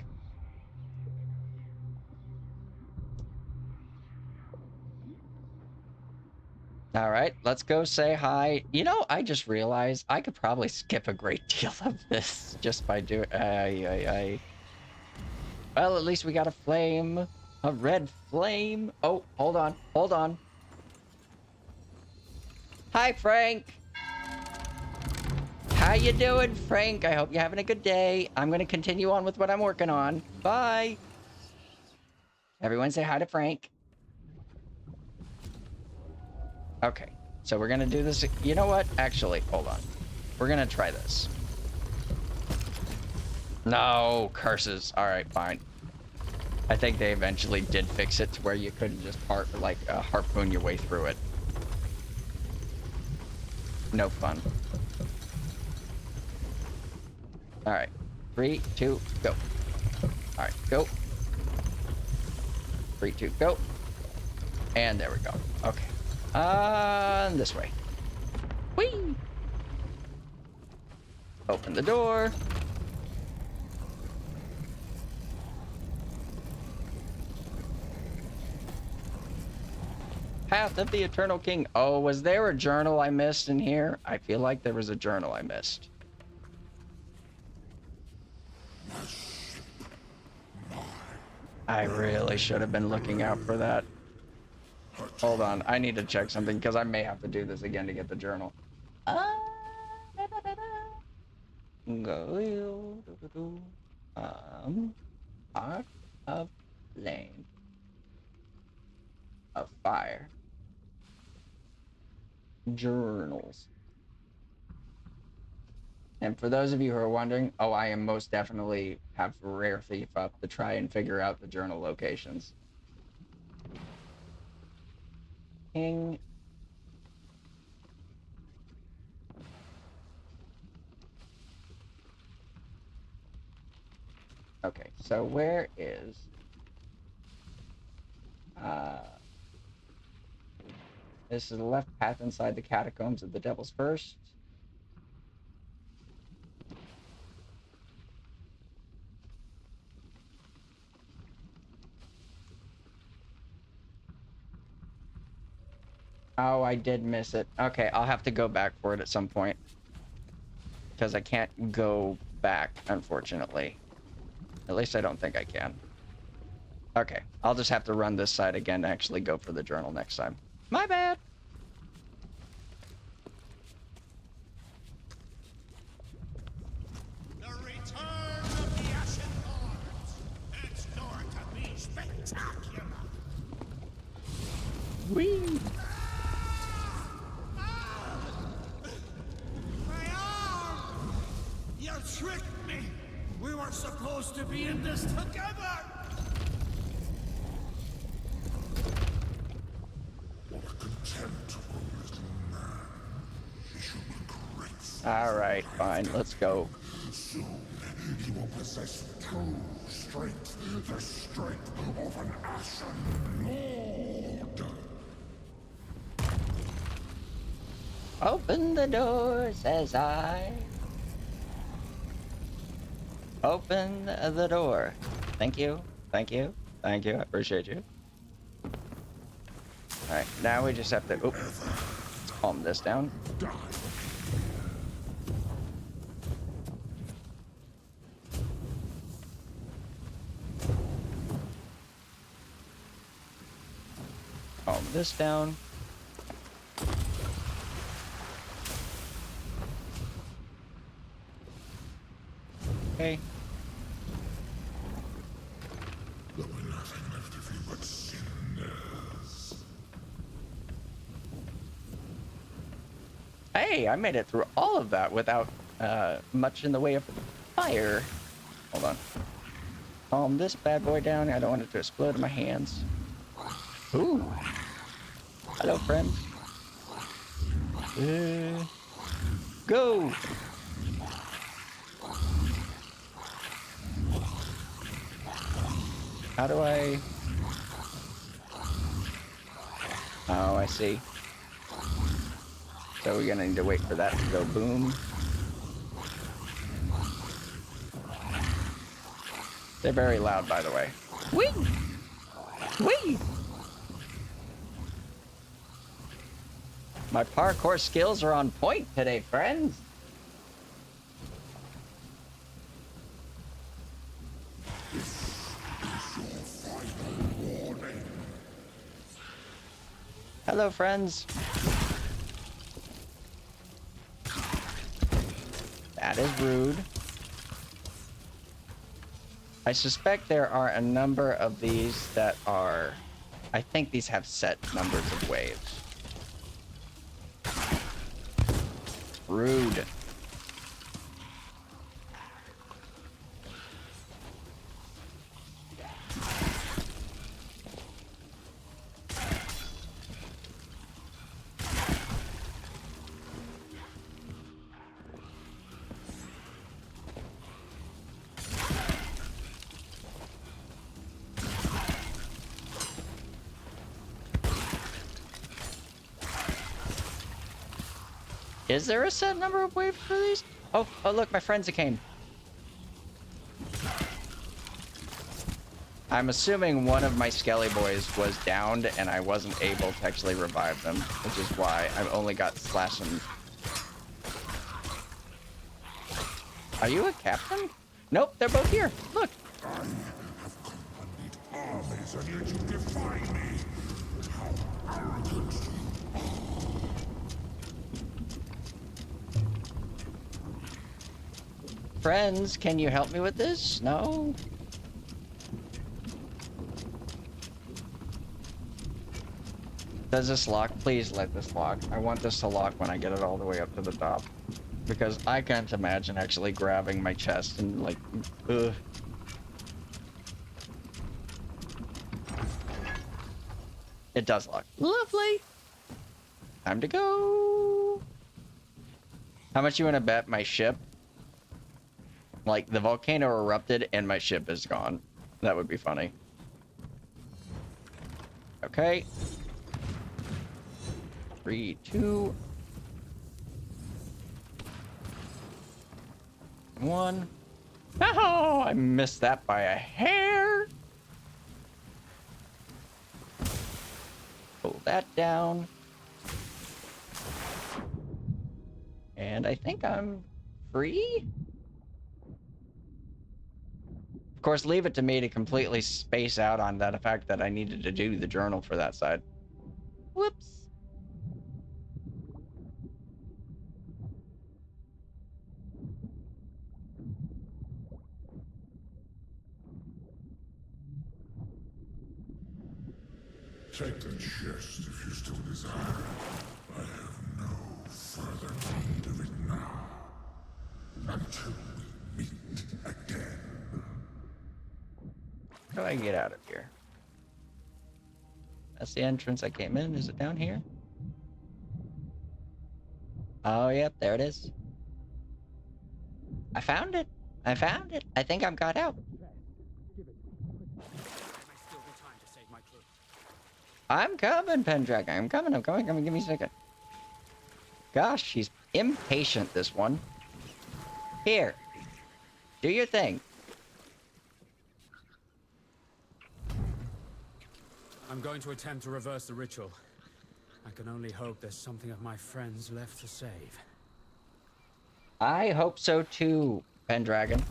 All right, let's go say hi. You know, I just realized I could probably skip a great deal of this just by doing... Well, at least we got a flame. A red flame. Oh, hold on. Hold on. Hi, Frank. How you doing, Frank? I hope you're having a good day. I'm going to continue on with what I'm working on. Bye. Everyone say hi to Frank. Okay, so we're gonna do this. You know what? Actually, hold on. We're gonna try this. No, curses. All right, fine. I think they eventually did fix it to where you couldn't just harpoon your way through it. No fun. All right, 3, 2, go. All right, go. 3, 2, go. And there we go. Okay. This way. Whee! Open the door. Path of the Eternal King. Oh, was there a journal I missed in here? I feel like there was a journal I missed. I really should have been looking out for that. Hold on, I need to check something because I may have to do this again to get the journal. Heart of flame, of fire, journals. And for those of you who are wondering, oh, I am most definitely have Rare Thief up to try and figure out the journal locations. King. Okay, so where is this is the left path inside the catacombs of the Devil's First. Oh, I did miss it. Okay, I'll have to go back for it at some point. Because I can't go back, unfortunately. At least I don't think I can. Okay, I'll just have to run this side again to actually go for the journal next time. My bad. The return of the Ashen Lords. It's going to be spectacular. Whee! My arm! You tricked me. We were supposed to be in this together. What a contemptible little man. He should regret. Alright, fine, let's go. Soon, he will possess true strength, the strength of an Ashen Lord. Open the door, says I. Open the door. Thank you, thank you, thank you, I appreciate you. Alright, now we just have to, calm this down. Calm this down. Okay. There will be nothing left of you but sinners. Hey, I made it through all of that without much in the way of fire. Hold on. Calm this bad boy down. I don't want it to explode in my hands. Ooh. Hello, friend. Go! How do I... Oh, I see. So we're gonna need to wait for that to go boom. They're very loud, by the way. Whee! Whee! My parkour skills are on point today, friends. Hello, friends. That is rude. I suspect there are a number of these that are... I think these have set numbers of waves. Rude. Is there a set number of waves for these? Oh, look, my friends came. I'm assuming one of my Skelly boys was downed and I wasn't able to actually revive them, which is why I've only got slash and... Are you a captain? Nope, they're both here. Look. I have accompanied armies, and yet you defy me. How arrogant you Friends, can you help me with this? No? Does this lock? Please let this lock. I want this to lock when I get it all the way up to the top. Because I can't imagine actually grabbing my chest and like, ugh. It does lock. Lovely. Time to go. How much you want to bet my ship? Like, the volcano erupted and my ship is gone. That would be funny. Okay. 3, 2, 1. Oh, I missed that by a hair. Pull that down. And I think I'm free? Of course, leave it to me to completely space out on that fact that I needed to do the journal for that side. Whoops. Take the chest if you still desire it. I have no further need of it now. Until we meet again. How do I get out of here? That's the entrance I came in. Is it down here? Oh, yep, there it is. I found it. I found it. I think I've got out. I'm coming, Pendragon. I'm coming. I'm coming. Give me a second. Gosh, she's impatient, this one. Here. Do your thing. I'm going to attempt to reverse the ritual. I can only hope there's something of my friends left to save. I hope so too, Pendragon.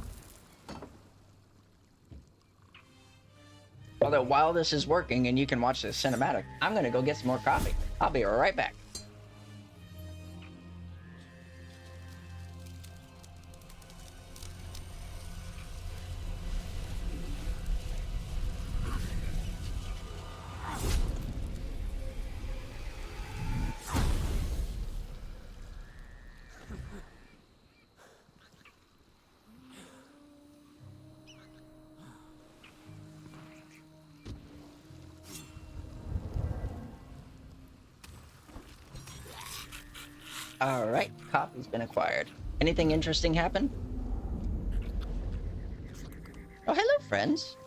Although while this is working and you can watch this cinematic, I'm gonna go get some more coffee. I'll be right back. Alright, coffee's been acquired. Anything interesting happen? Oh, hello, friends.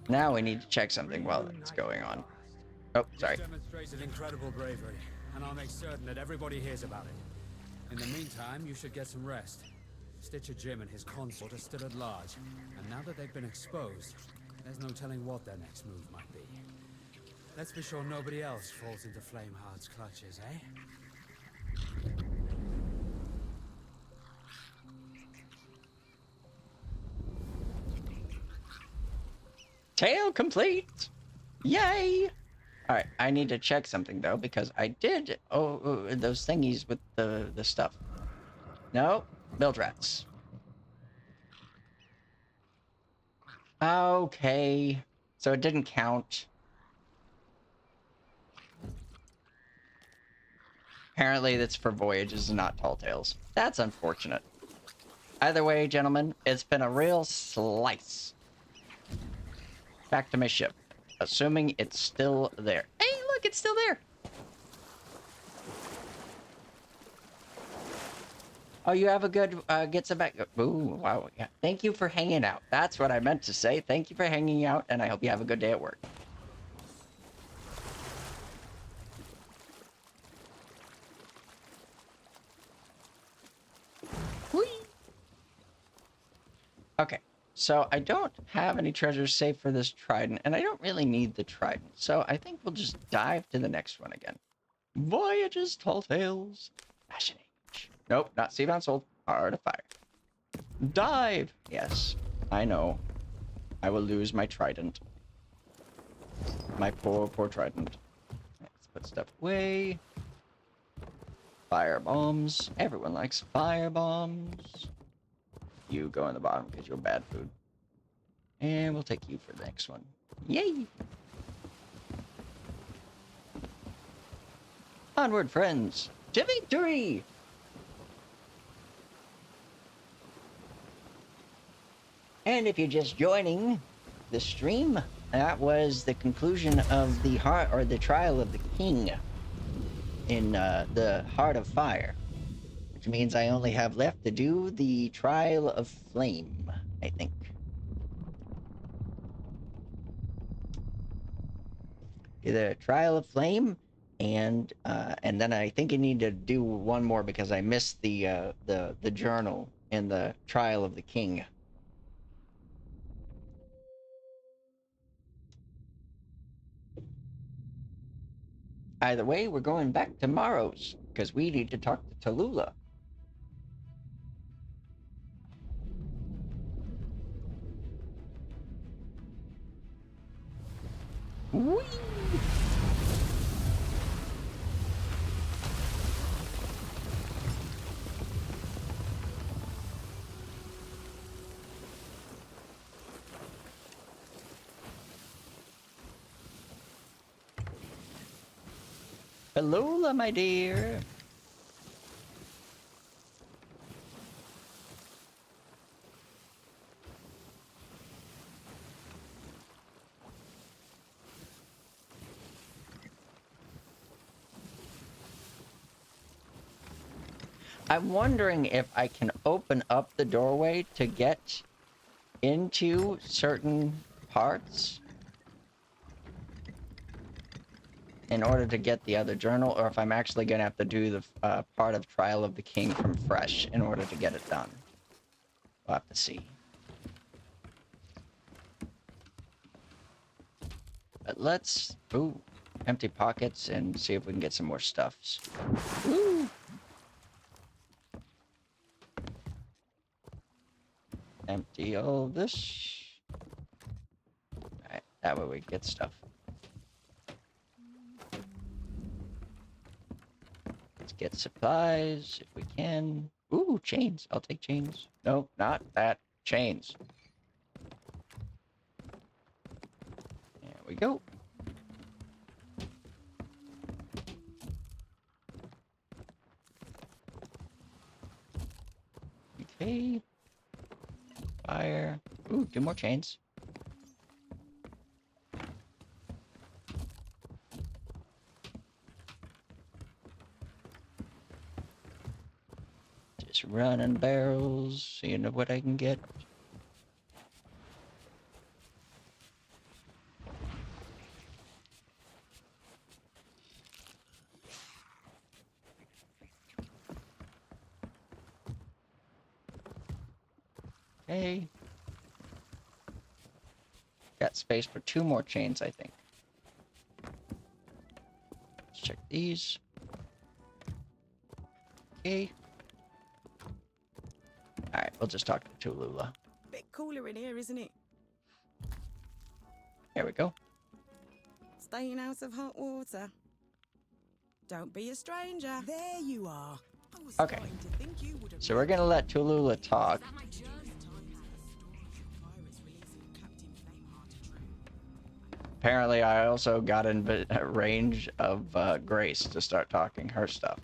Now we need to check something while it's going on. Oh, sorry. You've demonstrated incredible bravery, and I'll make certain that everybody hears about it. In the meantime, you should get some rest. Stitcher Jim and his consort are still at large, and now that they've been exposed, there's no telling what their next move might be. Let's be sure nobody else falls into Flameheart's clutches, eh? Tale complete! Yay! Alright, I need to check something though, because I did those thingies with the stuff. No, build rats. Okay, so it didn't count. Apparently that's for voyages and not tall tales. That's unfortunate. Either way, gentlemen, it's been a real slice. Back to my ship. Assuming it's still there. Hey, look, it's still there. Oh, you have a good, get some back. Ooh, wow. Yeah. Thank you for hanging out. That's what I meant to say. Thank you for hanging out, and I hope you have a good day at work. Whee! Okay. So I don't have any treasures saved for this trident, and I don't really need the trident. So I think we'll just dive to the next one again. Voyages, Tall Tales, Ashen Age. Nope, not Seabound Soul. Heart of Fire. Dive! Yes, I know. I will lose my trident. My poor, poor trident. Let's put stuff away. Fire bombs. Everyone likes fire bombs. You go in the bottom because you're bad food. And we'll take you for the next one. Yay! Onward, friends, to victory! And if you're just joining the stream, that was the conclusion of the heart or the trial of the king in the Heart of Fire. Which means I only have left to do the Trial of Flame, I think. The Trial of Flame, and then I think I need to do one more because I missed the journal in the Trial of the King. Either way, we're going back to Morrow's. because we need to talk to Tallulah. Whee! Tallulah, my dear. I'm wondering if I can open up the doorway to get into certain parts in order to get the other journal, or if I'm actually going to have to do the part of Trial of the King from fresh in order to get it done. We'll have to see. But let's... Ooh, empty pockets and see if we can get some more stuffs. Woo! Empty all this. Alright, that way we get stuff. Let's get supplies if we can. Ooh, chains. I'll take chains. No, not that. Chains. There we go. Okay. Fire. Ooh, 2 more chains. Just running barrels, seeing what I can get. Okay. Got space for 2 more chains, I think. Let's check these. Okay. Alright, we'll just talk to Tallulah. Bit cooler in here, isn't it? There we go. Staying out of hot water. Don't be a stranger. There you are. I was Okay. starting to think you would have So we're gonna let Tallulah talk. Apparently, I also got in range of Grace to start talking her stuff.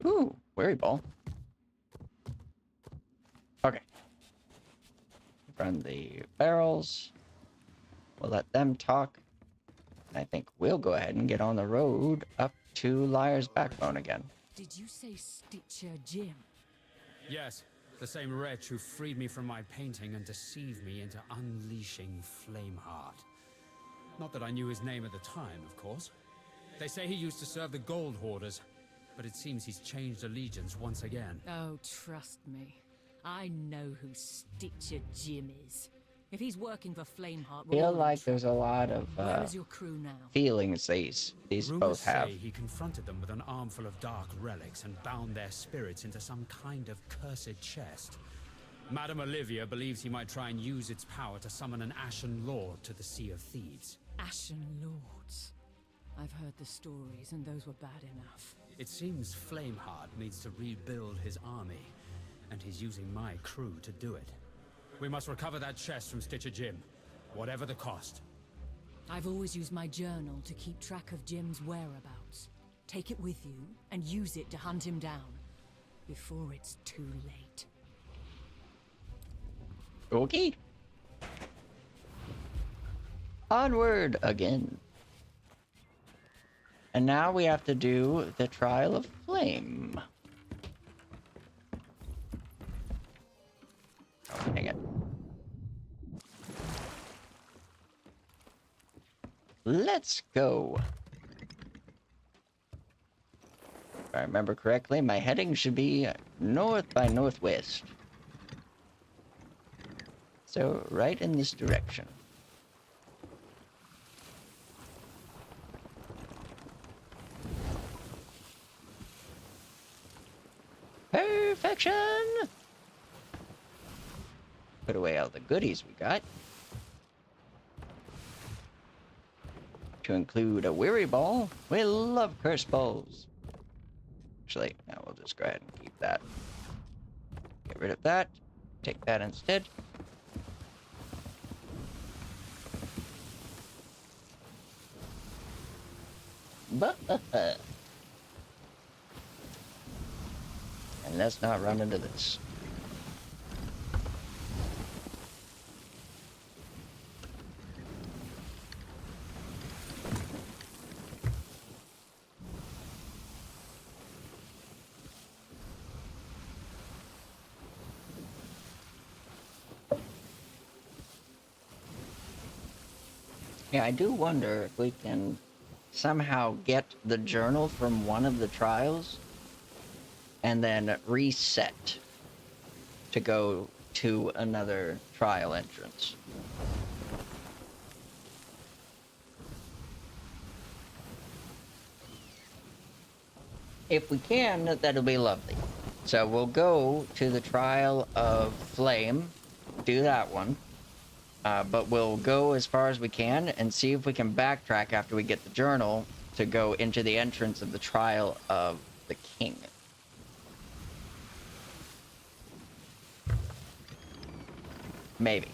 Ooh, worry ball. Okay. Run the barrels. We'll let them talk. I think we'll go ahead and get on the road up to Liar's Backbone again. Did you say Stitcher Jim? Yes, the same wretch who freed me from my painting and deceived me into unleashing Flameheart. Not that I knew his name at the time, of course. They say he used to serve the Gold Hoarders, but it seems he's changed allegiance once again. Oh, trust me. I know who Stitcher Jim is. If he's working for Flameheart, Feel like there's a lot of where is your crew now? feelings these Rumors both have. say he confronted them with an armful of dark relics and bound their spirits into some kind of cursed chest. Madame Olivia believes he might try and use its power to summon an Ashen Lord to the Sea of Thieves. Ashen Lords. I've heard the stories, and those were bad enough. It seems Flameheart needs to rebuild his army, and he's using my crew to do it. We must recover that chest from Stitcher Jim, whatever the cost. I've always used my journal to keep track of Jim's whereabouts. Take it with you, and use it to hunt him down, before it's too late. Okay. Onward again. And now we have to do the Trial of Flame. Oh, dang it. Let's go. I remember correctly, my heading should be north by northwest. So, right in this direction. Perfection! Put away all the goodies we got. To include a weary ball. We love curse balls. Actually, now we'll just go ahead and keep that. Get rid of that. Take that instead. And let's not run into this. Yeah, I do wonder if we can somehow get the journal from one of the trials and then reset to go to another trial entrance. If we can, that'll be lovely. So we'll go to the Trial of Flame, do that one. But we'll go as far as we can and see if we can backtrack after we get the journal to go into the entrance of the Trial of the King. Maybe.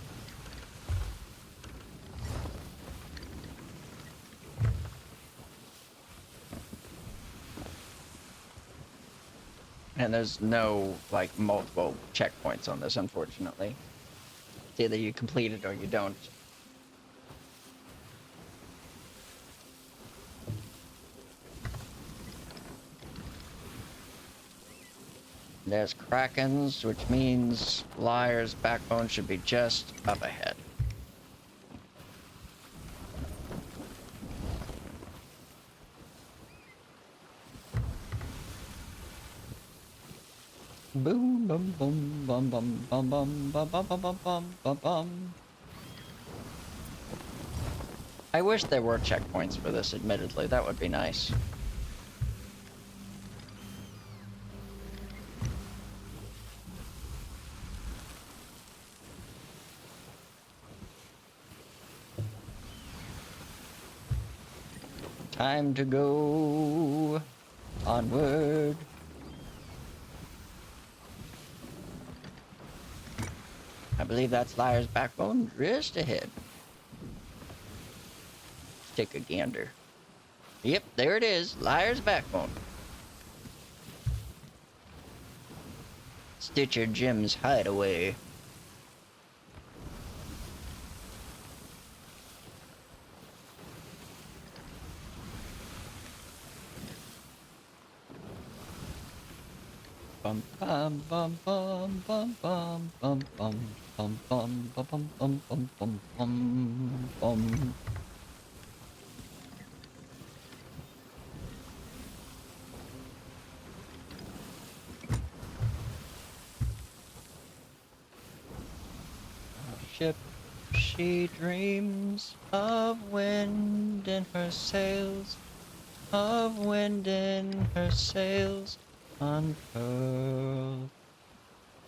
And there's no, like, multiple checkpoints on this, unfortunately. It's either you complete it or you don't. There's Krakens, which means Liar's Backbone should be just up ahead. Boom, bum, bum, bum, bum, bum, bum, bum, bum, bum, bum, bum, bum, bum. I wish there were checkpoints for this, admittedly. That would be nice. Time to go onward. I believe that's Liar's Backbone just ahead. Let's take a gander. Yep, there it is. Liar's Backbone. Stitcher Jim's hideaway. Bum bum bum bum bum bum bum bum bum bum bum bum bum bum bum bum bum. Ship, she dreams of wind in her sails, of wind in her sails, unfurled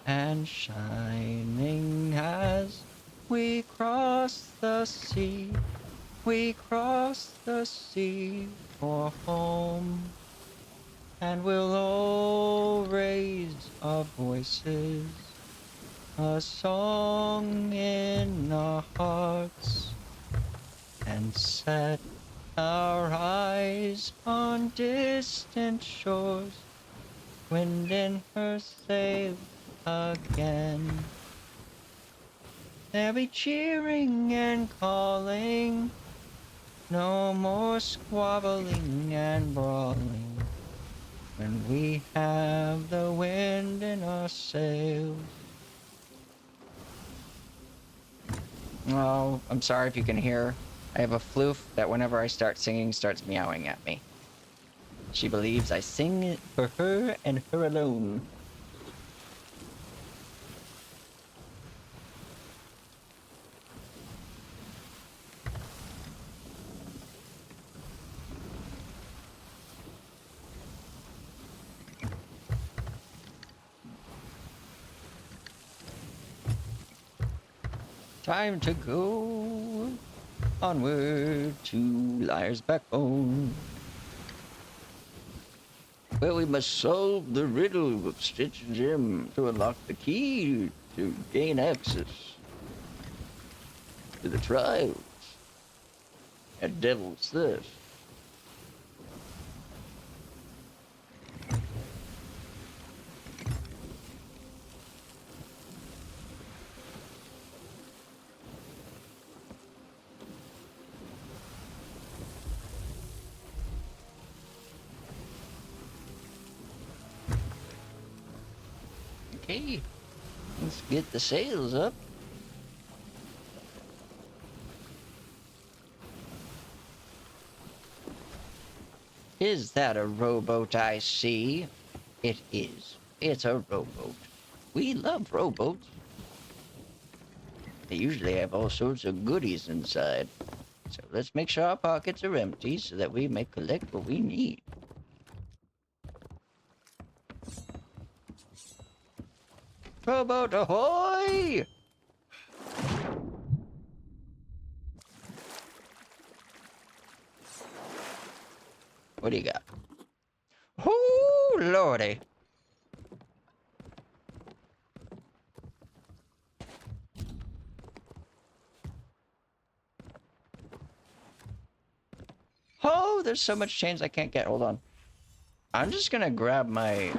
and shining as we cross the sea, we cross the sea for home, and we'll all raise our voices, a song in our hearts, and set our eyes on distant shores, wind in her sails again. There'll be cheering and calling, no more squabbling and brawling, when we have the wind in our sails. Oh, I'm sorry if you can hear. I have a floof that whenever I start singing starts meowing at me. She believes I sing it for her and her alone. Time to go onward to Liar's Backbone. Well, we must solve the riddle of Stitch and Jim to unlock the key to gain access to the trials at Devil's Thirst. Okay, let's get the sails up. Is that a rowboat I see? It is. It's a rowboat. We love rowboats. They usually have all sorts of goodies inside. So let's make sure our pockets are empty so that we may collect what we need. Rowboat ahoy! What do you got? Oh, lordy. Oh, there's so much chains I can't get. Hold on. I'm just gonna grab my...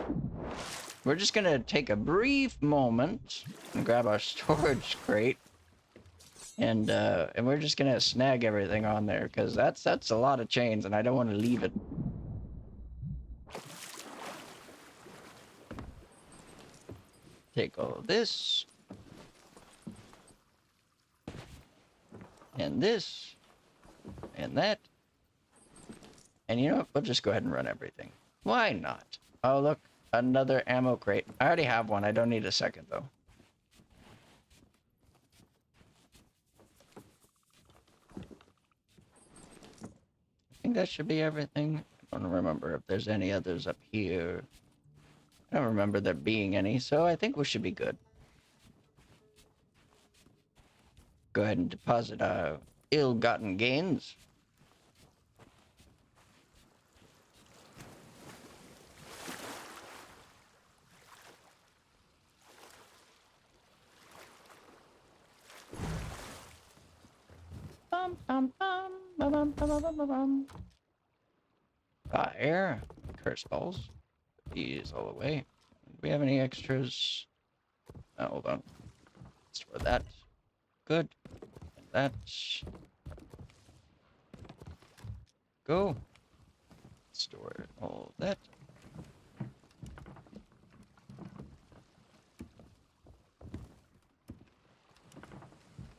We're just gonna take a brief moment and grab our storage crate. And we're just gonna snag everything on there, because that's a lot of chains, and I don't want to leave it. Take all of this. And this. And that. And you know what? We'll just go ahead and run everything. Why not? Oh, look. Another ammo crate. I already have one. I don't need a second, though. I think that should be everything. I don't remember if there's any others up here. I don't remember there being any, so I think we should be good. Go ahead and deposit our ill-gotten gains. Fire. Curse balls. These all the way. Do we have any extras? Oh, hold on. Store that. Good. And that. Go. Store all that.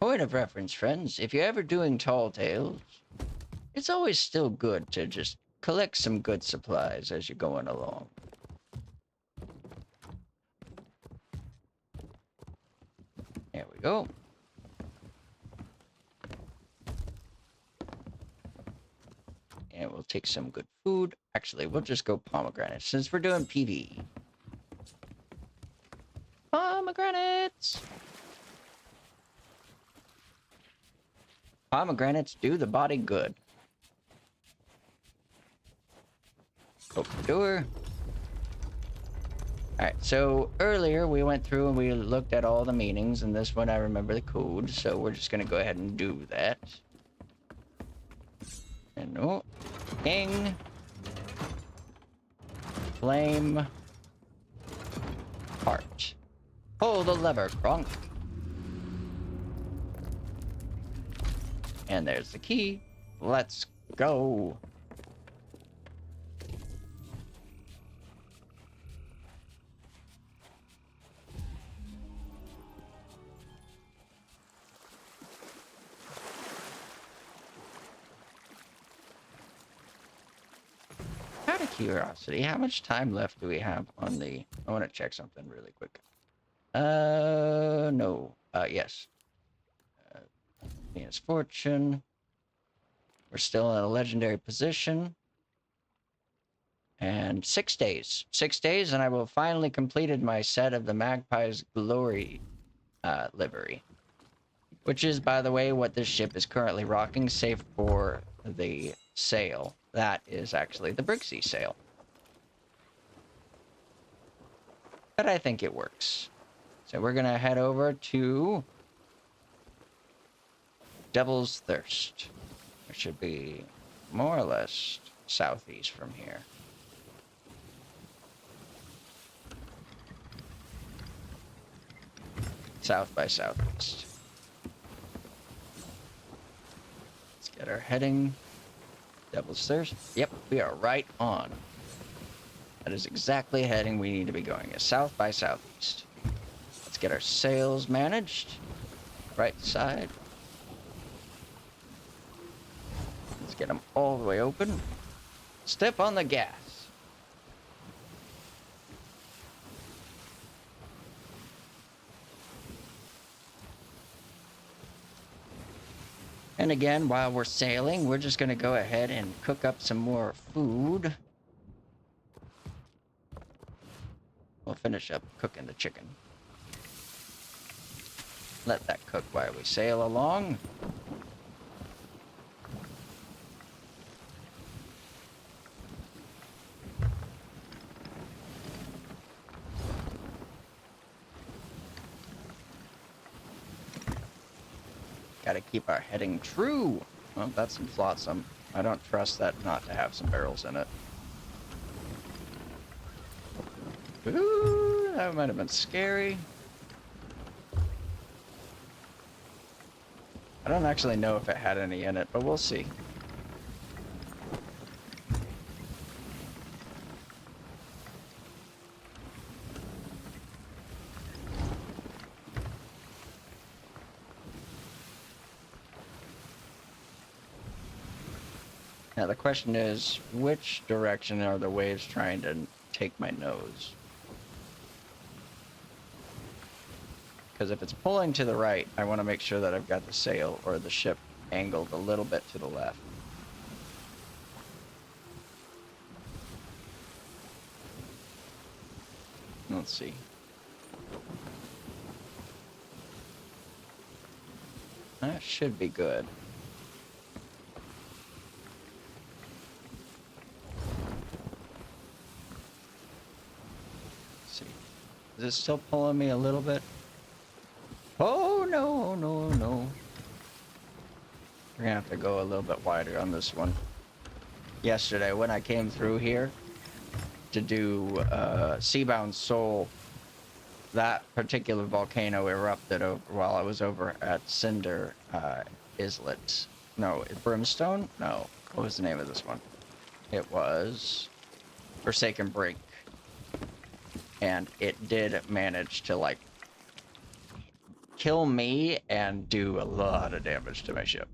Point of reference, friends. If you're ever doing tall tales, it's always still good to just collect some good supplies as you're going along. There we go. And we'll take some good food. Actually, we'll just go pomegranate since we're doing PvE. Pomegranates! Pomegranates do the body good. Open the door. Alright, so earlier we went through and we looked at all the meanings, and this one I remember the code, so we're just gonna go ahead and do that. And oh, king, flame, heart. Pull the lever, Kronk. And there's the key. Let's go. Howdy, curiosity, how much time left do we have on the... I want to check something really quick. No. Yes. Venus Fortune. We're still in a legendary position. And 6 days. 6 days, and I will have finally completed my set of the Magpie's Glory livery. Which is, by the way, what this ship is currently rocking, save for the sail. That is actually the Brixie sail. But I think it works. So we're going to head over to Devil's Thirst. Which should be more or less southeast from here. South by southeast. Let's get our heading. Devil's Thirst. Yep, we are right on. That is exactly the heading we need to be going. Is south by southeast. Let's get our sails managed. Right side. Let's get them all the way open. Step on the gas. And again, while we're sailing, we're just going to go ahead and cook up some more food. We'll finish up cooking the chicken. Let that cook while we sail along. Gotta keep our heading true. Well, that's some flotsam. I don't trust that not to have some barrels in it. Ooh, that might have been scary. I don't actually know if it had any in it, but we'll see. Now the question is, which direction are the waves trying to take my nose? Because if it's pulling to the right, I want to make sure that I've got the sail or the ship angled a little bit to the left. Let's see. That should be good. Let's see. Is it still pulling me a little bit? Oh, no, no, no. We're gonna have to go a little bit wider on this one. Yesterday, when I came through here to do Seabound Soul, that particular volcano erupted while I was over at Cinder Islet. No, Brimstone? No. What was the name of this one? It was Forsaken Brink. And it did manage to, like, kill me and do a lot of damage to my ship.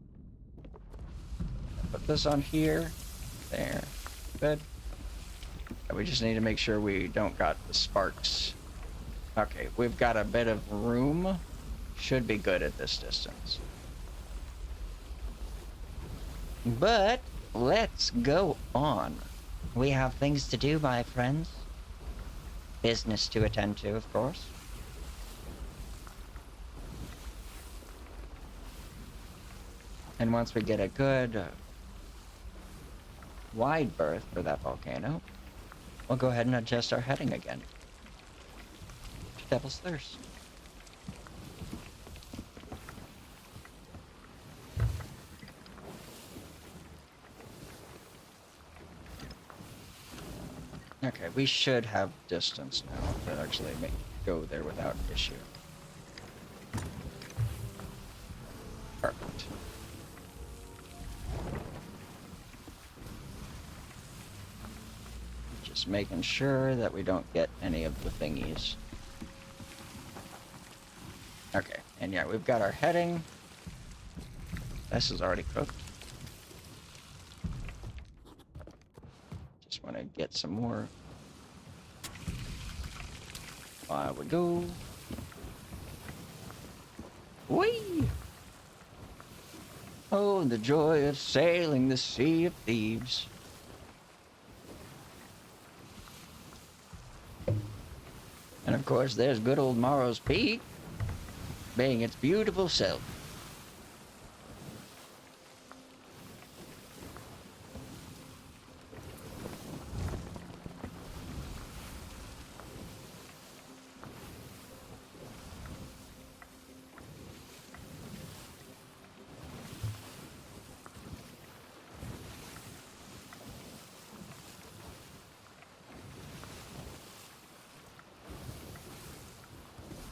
Put this on here. There. Good. And we just need to make sure we don't got the sparks. Okay, we've got a bit of room. Should be good at this distance. But let's go on. We have things to do, my friends. Business to attend to, of course. And once we get a good wide berth for that volcano, we'll go ahead and adjust our heading again to Devil's Thirst. Okay, we should have distance now to actually go there without issue. Perfect. Just making sure that we don't get any of the thingies. Okay, and yeah, we've got our heading. This is already cooked. Just want to get some more. There we go. Whee! Oh, the joy of sailing the sea of thieves. And of course, there's good old Morrow's Peak, being its beautiful self.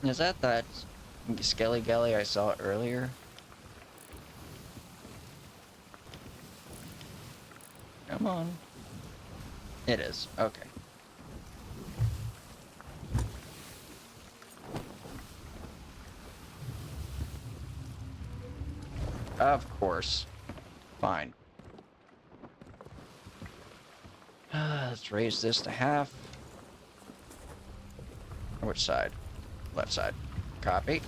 Is that Skelly Gully I saw earlier? Come on. It is. Okay. Of course. Fine. Let's raise this to half. Which side? Left side. Copy.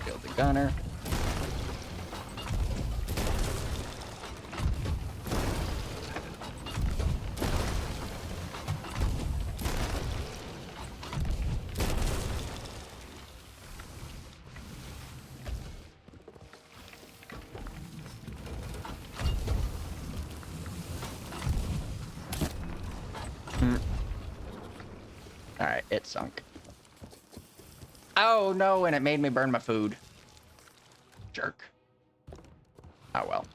Kill the gunner. Alright, it sunk. Oh no, and it made me burn my food. Jerk. Oh well.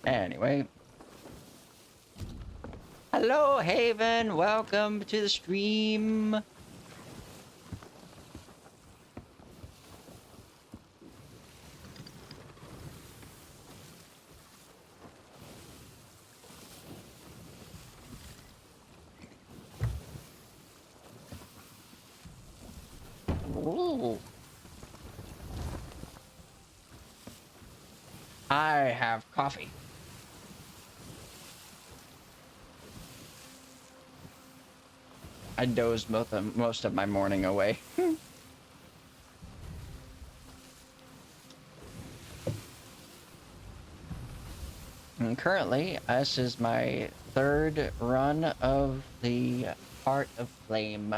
Anyway. Hello, Haven. Welcome to the stream. Ooh. I have coffee. I dozed most of my morning away. And currently, this is my third run of the Heart of Flame.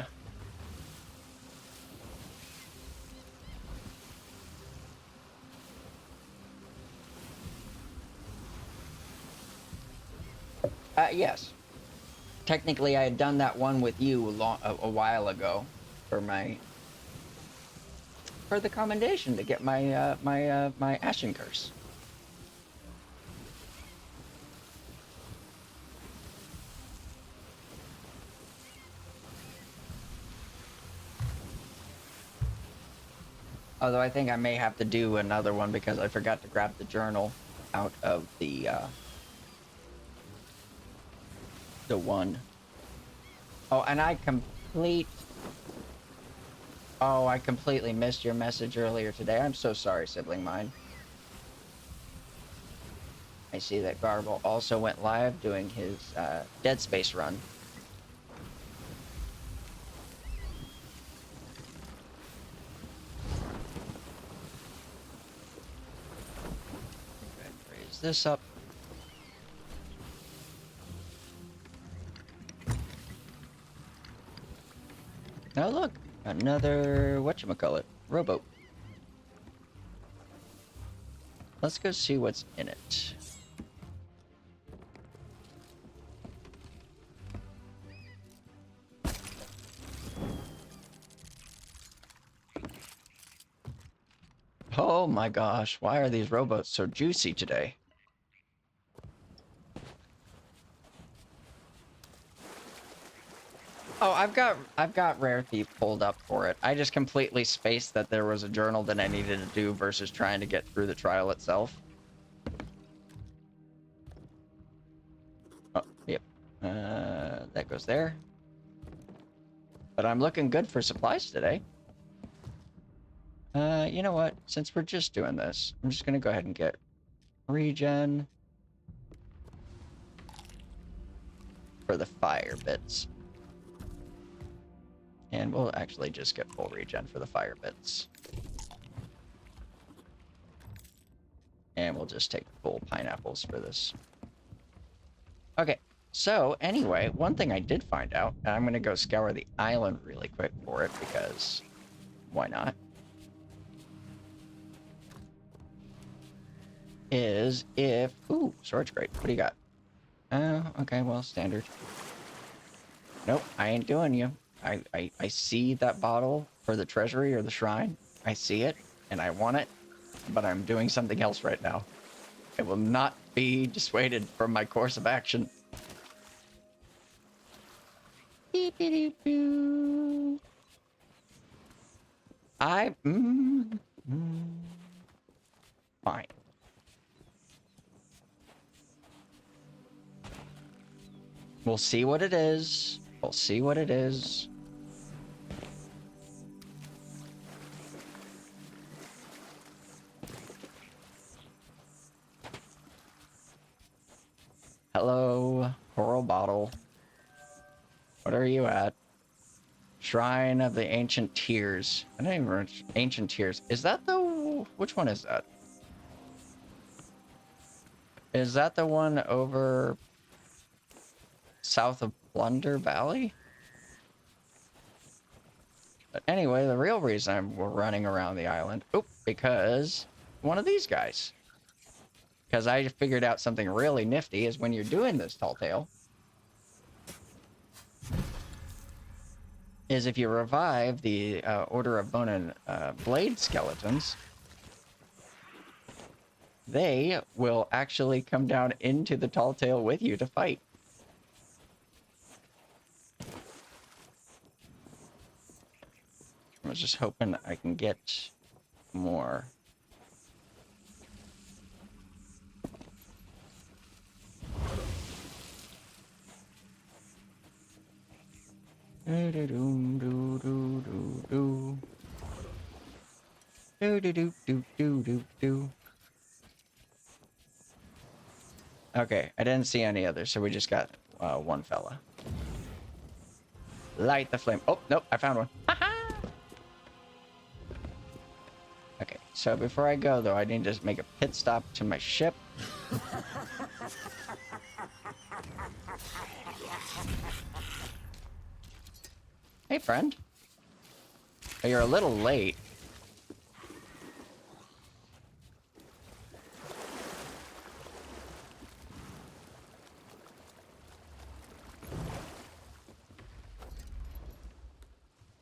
Yes. Technically, I had done that one with you a while ago for the commendation to get my my Ashen curse. Although I think I may have to do another one because I forgot to grab the journal out of the one. Oh, and I completely missed your message earlier today. I'm so sorry, sibling mine. I see that Garble also went live doing his Dead Space run. Go ahead and raise this up. Oh look, another whatchamacallit, rowboat. Let's go see what's in it. Oh my gosh, why are these rowboats so juicy today? Oh, I've got Rare Thief pulled up for it. I just completely spaced that there was a journal that I needed to do versus trying to get through the trial itself. Oh, yep. That goes there. But I'm looking good for supplies today. You know what? Since we're just doing this, I'm just gonna go ahead and get regen for the fire bits. And we'll actually just get full regen for the fire bits. And we'll just take full pineapples for this. Okay, so anyway, one thing I did find out, and I'm gonna go scour the island really quick for it because why not? Is if... Ooh, storage crate. What do you got? Oh, okay, well, standard. Nope, I ain't doing you. I see that bottle for the treasury or the shrine. I see it, and I want it, but I'm doing something else right now. I will not be dissuaded from my course of action. Beep-a-doop-boo. Fine. We'll see what it is. We'll see what it is. Hello, coral bottle. What are you at? Shrine of the Ancient Tears. I don't even remember. Ancient Tears. Is that the... Which one is that? Is that the one over south of Plunder Valley? But anyway, the real reason we're running around the island, because one of these guys. Because I figured out something really nifty is when you're doing this tall tale, is if you revive the Order of Bone and Blade skeletons, they will actually come down into the tall tale with you to fight. I was just hoping I can get more. Do do do do do do do do do do do do do. Okay, I didn't see any others, so we just got one fella. Light the flame. Oh, nope, I found one. Okay, so before I go, though, I need to just make a pit stop to my ship. Hey, friend. Oh, you're a little late.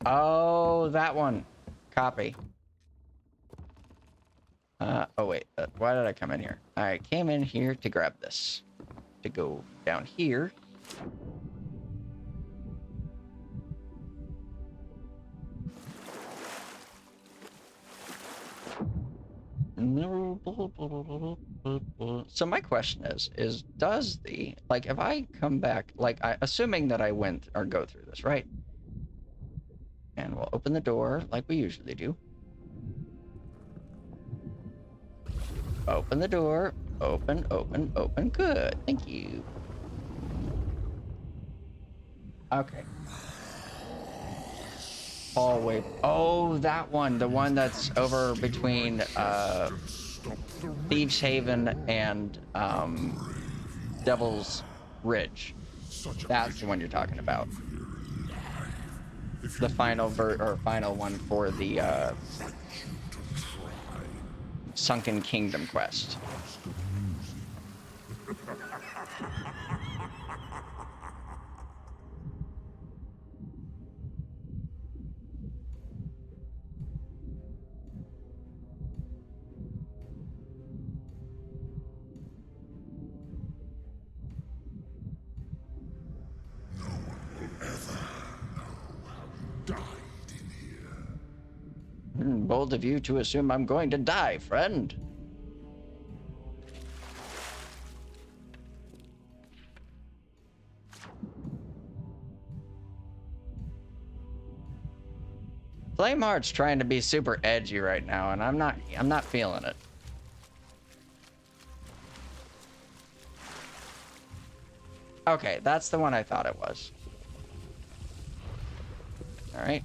Oh, that one. Copy. Oh wait, why did I come in here? I came in here to grab this. To go down here. So my question is does the, like, if I come back, like, assuming that I went or go through this, right? And we'll open the door like we usually do. Open the door. Open, open, open. Good. Thank you. Okay. Hallway. Oh, that one. The one that's over between Thieves Haven and Devil's Ridge. That's the one you're talking about. The final final one for the Sunken Kingdom quest. Bold of you to assume I'm going to die, friend. Flameheart's trying to be super edgy right now, and I'm not feeling it. Okay, that's the one I thought it was. All right.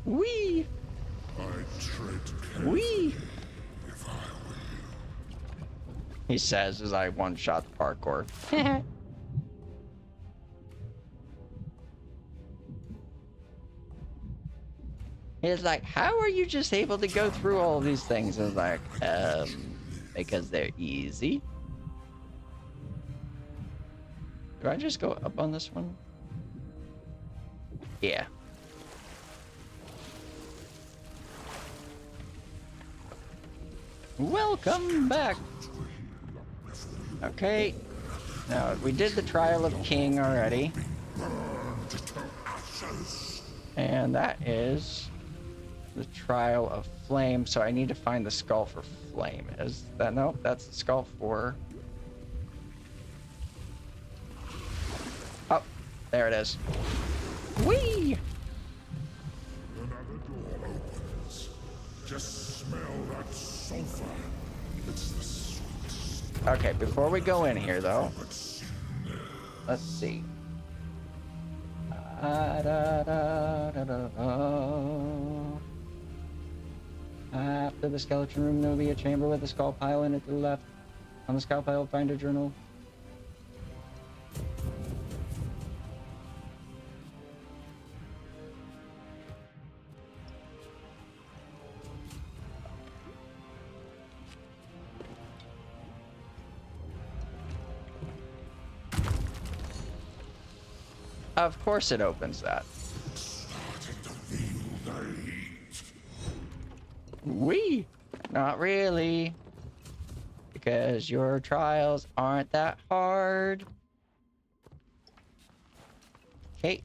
Whee! I tread carefully Whee! if I will. He says as I one-shot the parkour. He's like, how are you just able to go through all these things? I was like, because they're easy. Do I just go up on this one? Yeah. Welcome back. Okay. Now, we did the Trial of King already. And that is the Trial of Flame. So I need to find the skull for Flame. Is that, nope, that's the skull for... Oh, there it is. Whee! Another door opens. Just smell that sulfur. It's the sweetest. Okay, before we go in here, though, let's see. After the skeleton room, there will be a chamber with a skull pile in it to the left. On the skull pile, find a journal. Of course it opens that. Starting to feel the heat. Wee! Not really. Because your trials aren't that hard. Okay.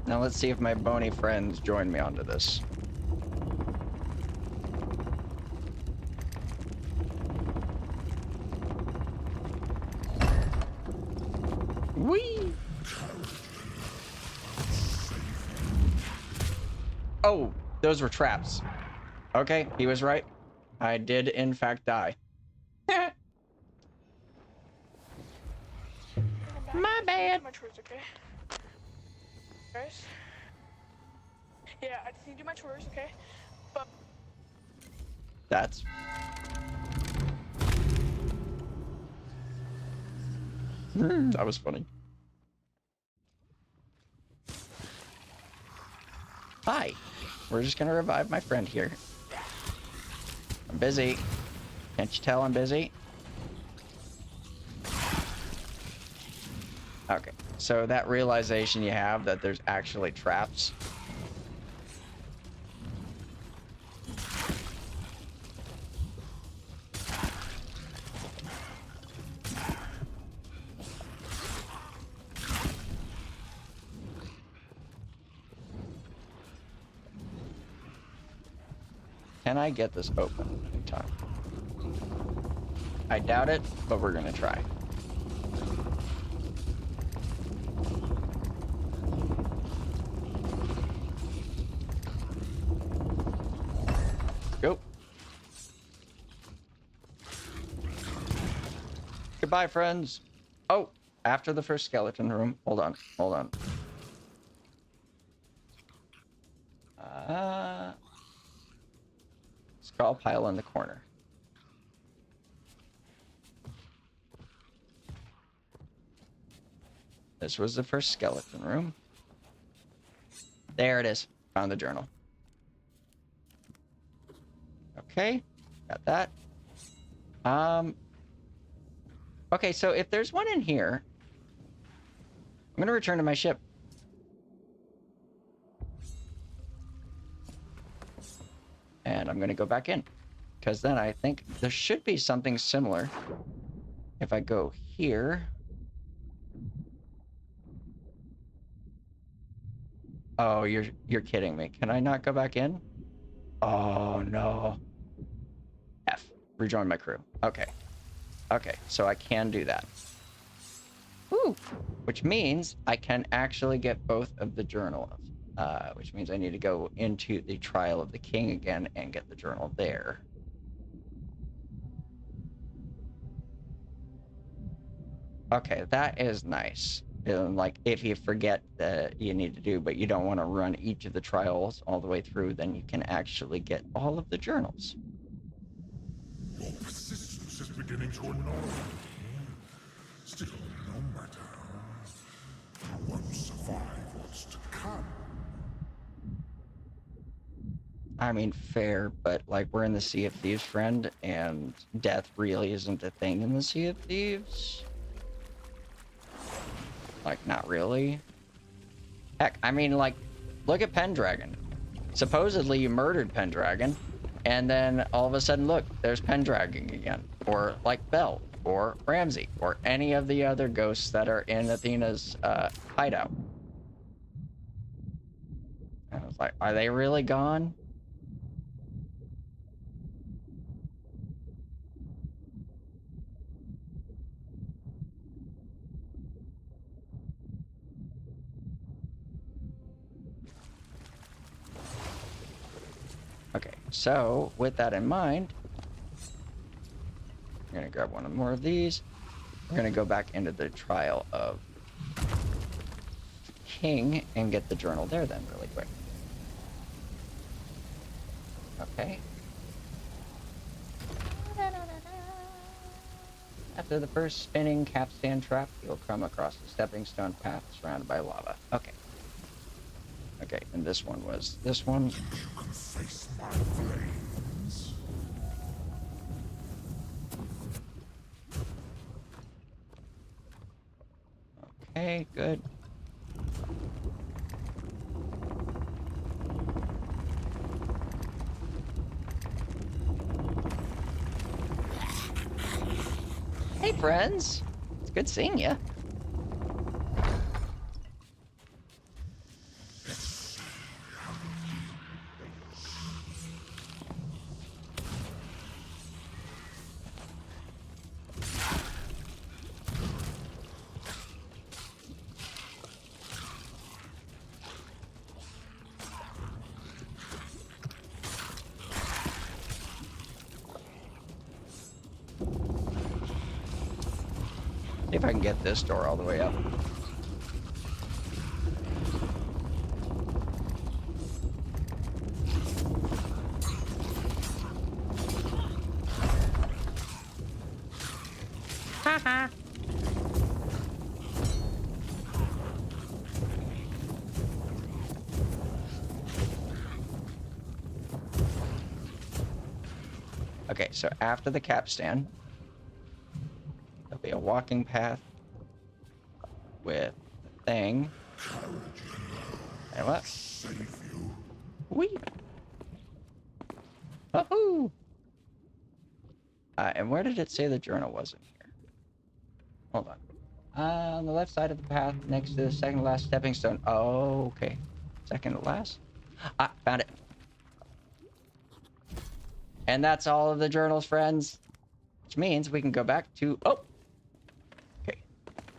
Now let's see if my bony friends join me onto this. Whee! Oh, those were traps. Okay, he was right. I did, in fact, die. My bad. My chores, okay? Guys? Yeah, I just need to do my chores, okay? But That's... that was funny. Hi. We're just gonna revive my friend here. I'm busy. Can't you tell I'm busy? Okay. So that realization you have that there's actually traps. Can I get this open in time? I doubt it, but we're gonna try. Go. Goodbye, friends. Oh, after the first skeleton room. Hold on, hold on. Skull pile in the corner. This was the first skeleton room. There it is. Found the journal. Okay, got that. Okay, so if there's one in here, I'm gonna return to my ship. And I'm gonna go back in, because then I think there should be something similar. If I go here. Oh, you're kidding me. Can I not go back in? Oh no. F. Rejoin my crew. Okay. Okay, so I can do that. Woo! Which means I can actually get both of the journals. Which means I need to go into the Trial of the King again and get the journal there. Okay, that is nice. Like, if you forget that you need to do, but you don't want to run each of the trials all the way through, then you can actually get all of the journals. Your persistence is beginning to annoy me. Still, no matter. You won't survive what's to come. I mean, fair, but, like, we're in the Sea of Thieves, friend, and death really isn't a thing in the Sea of Thieves. Like, not really. Heck, I mean, like, look at Pendragon. Supposedly you murdered Pendragon, and then all of a sudden, look, there's Pendragon again. Or, like, Belle, or Ramsay, or any of the other ghosts that are in Athena's hideout. And I was like, are they really gone? Okay, so with that in mind, I'm gonna grab one more of these. We're gonna go back into the Trial of King and get the journal there then really quick. Okay. After the first spinning capstan trap, you'll come across a stepping stone path surrounded by lava. Okay. Okay, and this one was this one. You can face my flames. Okay, good. Hey, friends. It's good seeing you. See if I can get this door all the way up. Haha. Okay, so after the capstan, there'll be a walking path with a thing. And what? Save you. Whee! Woohoo! And where did it say the journal was in here? Hold on. On the left side of the path, next to the second to last stepping stone. Oh, okay. Second to last? Ah, found it. And that's all of the journals, friends. Which means we can go back to... Oh! Okay.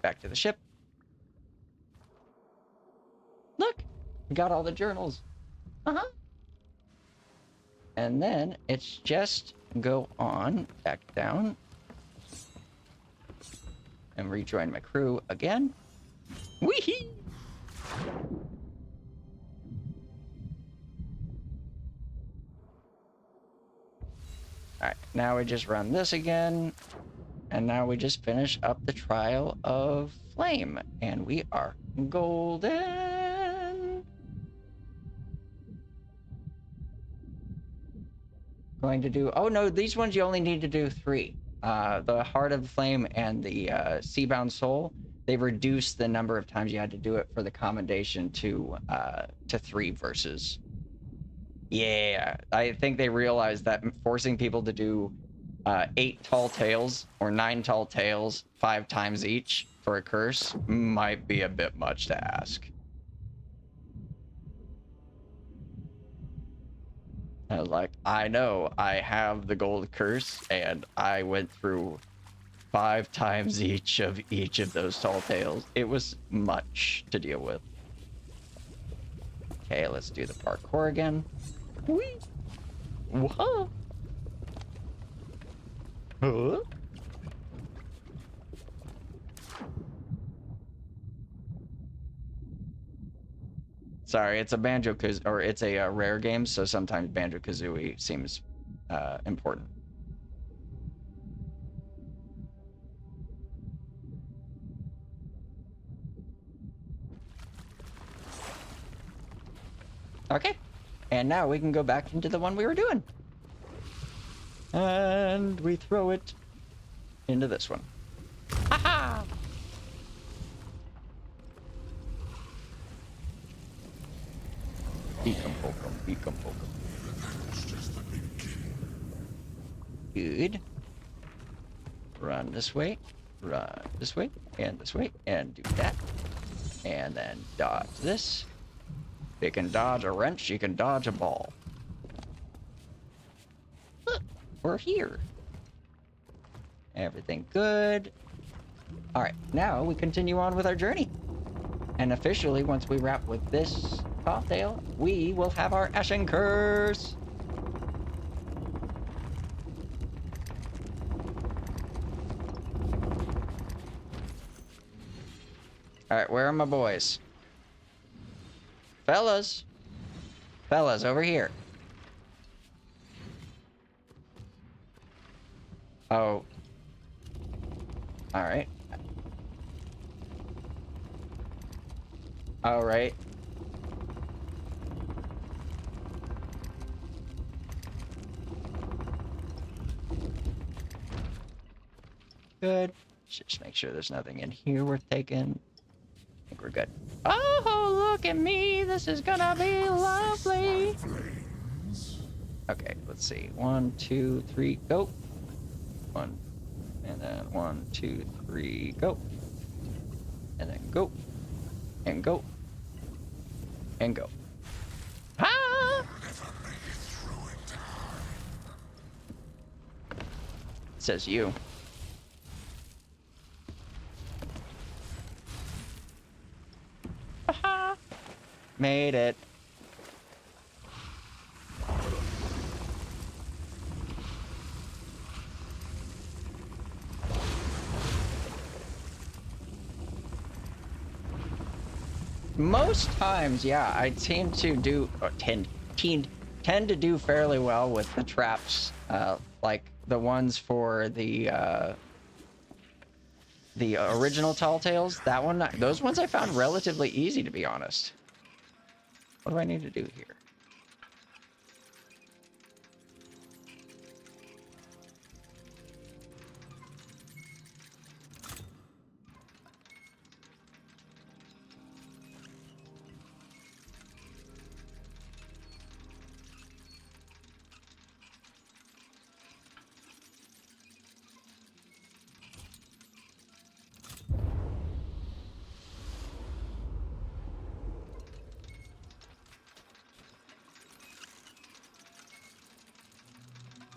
Back to the ship. Look! We got all the journals. Uh-huh. And then it's just go on back down and rejoin my crew again. Wee-hee! Alright, now we just run this again. And now we just finish up the Trial of Flame. And we are golden. Going to do... Oh, no, these ones you only need to do 3. The Heart of the Flame and the Seabound Soul, they reduced the number of times you had to do it for the commendation to 3 versus... Yeah, I think they realized that forcing people to do 8 tall tales or 9 tall tales 5 times each for a curse might be a bit much to ask. I was like, I know I have the gold curse, and I went through 5 times each of those tall tales. It was much to deal with. Okay, let's do the parkour again. Whee! Whoa! Huh? Sorry, it's a Banjo-Kazooie, or it's a rare game, so sometimes Banjo-Kazooie seems important. Okay, and now we can go back into the one we were doing. And we throw it into this one. Haha! Beacom. Good. Run this way, and this way, and do that. And then dodge this. You can dodge a wrench, you can dodge a ball. Look, we're here. Everything good. All right, now we continue on with our journey. And officially, once we wrap with this cocktail, we will have our Ashen curse. All right, where are my boys? Fellas, over here. Oh. All right. All right. Good. Just make sure there's nothing in here worth taking. I think we're good. Oh, look at me. This is gonna be lovely. Okay, let's see. 1, 2, 3, go. 1, and then 1, 2, 3, go. And then go. And go. And go. Ah! It says you. Haha! Made it. Most times, yeah, I tend to do, or tend to do fairly well with the traps, like the ones for the original Tall Tales. That one, those ones I found relatively easy, to be honest. What do I need to do here?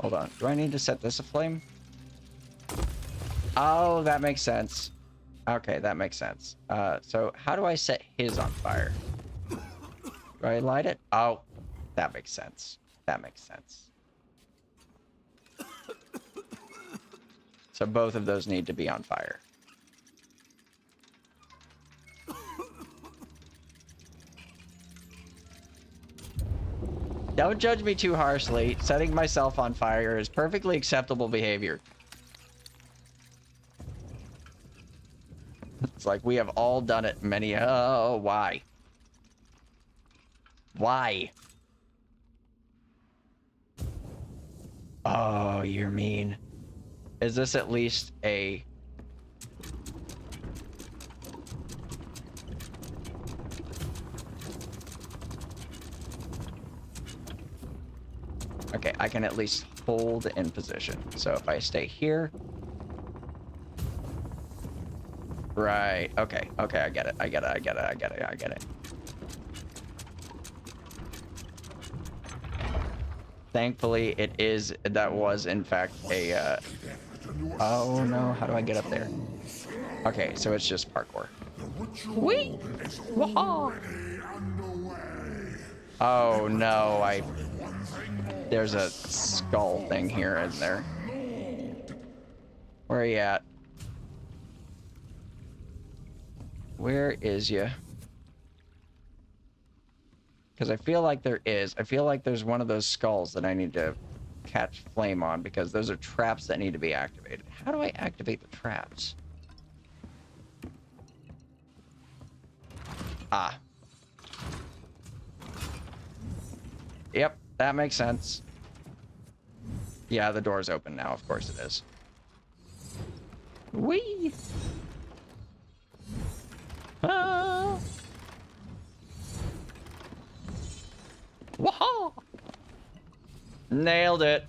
Hold on. Do I need to set this aflame? Oh, that makes sense. Okay, that makes sense. So how do I set his on fire? Do I light it? Oh, that makes sense. That makes sense. So both of those need to be on fire. Don't judge me too harshly. Setting myself on fire is perfectly acceptable behavior. It's like we have all done it many. Oh, why? Why? Oh, you're mean. Is this at least a... Okay, I can at least hold in position. So if I stay here... Right, okay, I get it. I get it. Thankfully, that was in fact a, oh no, how do I get up there? Okay, so it's just parkour. Whee! Waha! Oh no, there's a skull thing here, isn't there? Where are you at? Where is you? Because I feel like I feel like there's one of those skulls that I need to catch flame on, because those are traps that need to be activated. How do I activate the traps? Ah. Yep, that makes sense. Yeah, the door's open now. Of course it is. Whee! Ah! Waha! Nailed it.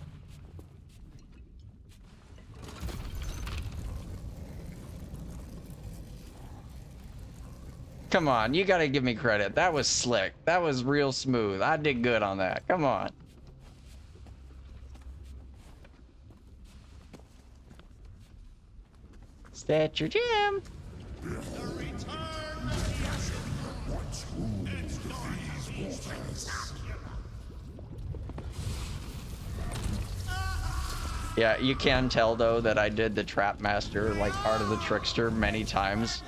Come on, you gotta give me credit. That was slick. That was real smooth. I did good on that. Come on. Statue Jim. Yeah, you can tell though that I did the Trap Master, like Art of the Trickster, many times,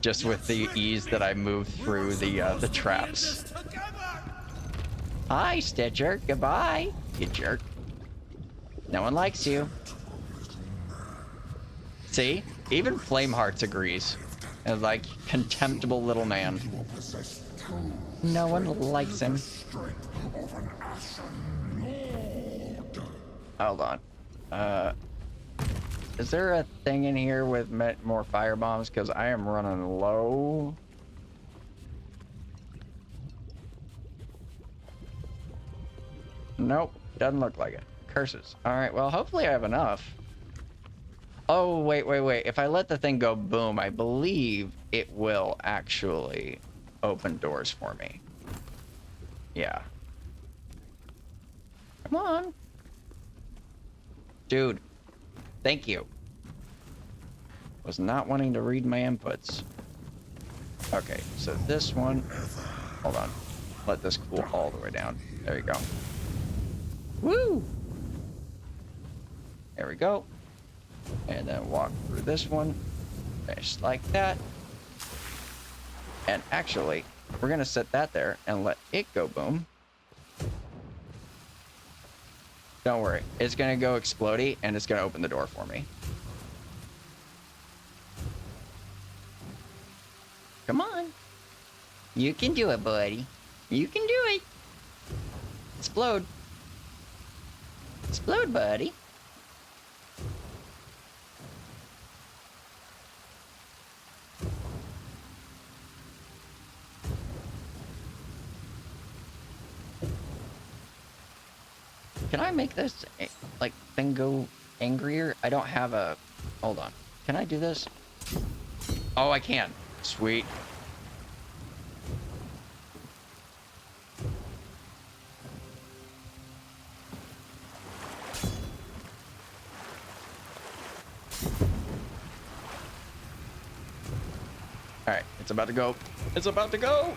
just with the ease that I moved through the traps. Hi, Stitcher. Goodbye, you jerk. No one likes you. See? Even Flamehearts agrees. And like, contemptible little man. No one likes him. Hold on. Is there a thing in here with more fire bombs? Because I am running low. Nope, doesn't look like it. Curses. All right, well, hopefully I have enough. Oh, wait. If I let the thing go boom, I believe it will actually open doors for me. Yeah. Come on. Dude, thank you. Was not wanting to read my inputs. Okay, so this one, hold on. Let this cool all the way down. There you go. Woo! There we go. And then walk through this one, just like that. And actually, we're gonna set that there and let it go boom. Don't worry, it's gonna go explodey and it's gonna open the door for me. Come on. You can do it, buddy. You can do it. Explode. Explode, buddy. Can I make this, like, thing go angrier? I don't have a... Hold on. Can I do this? Oh, I can. Sweet. Alright, it's about to go. It's about to go!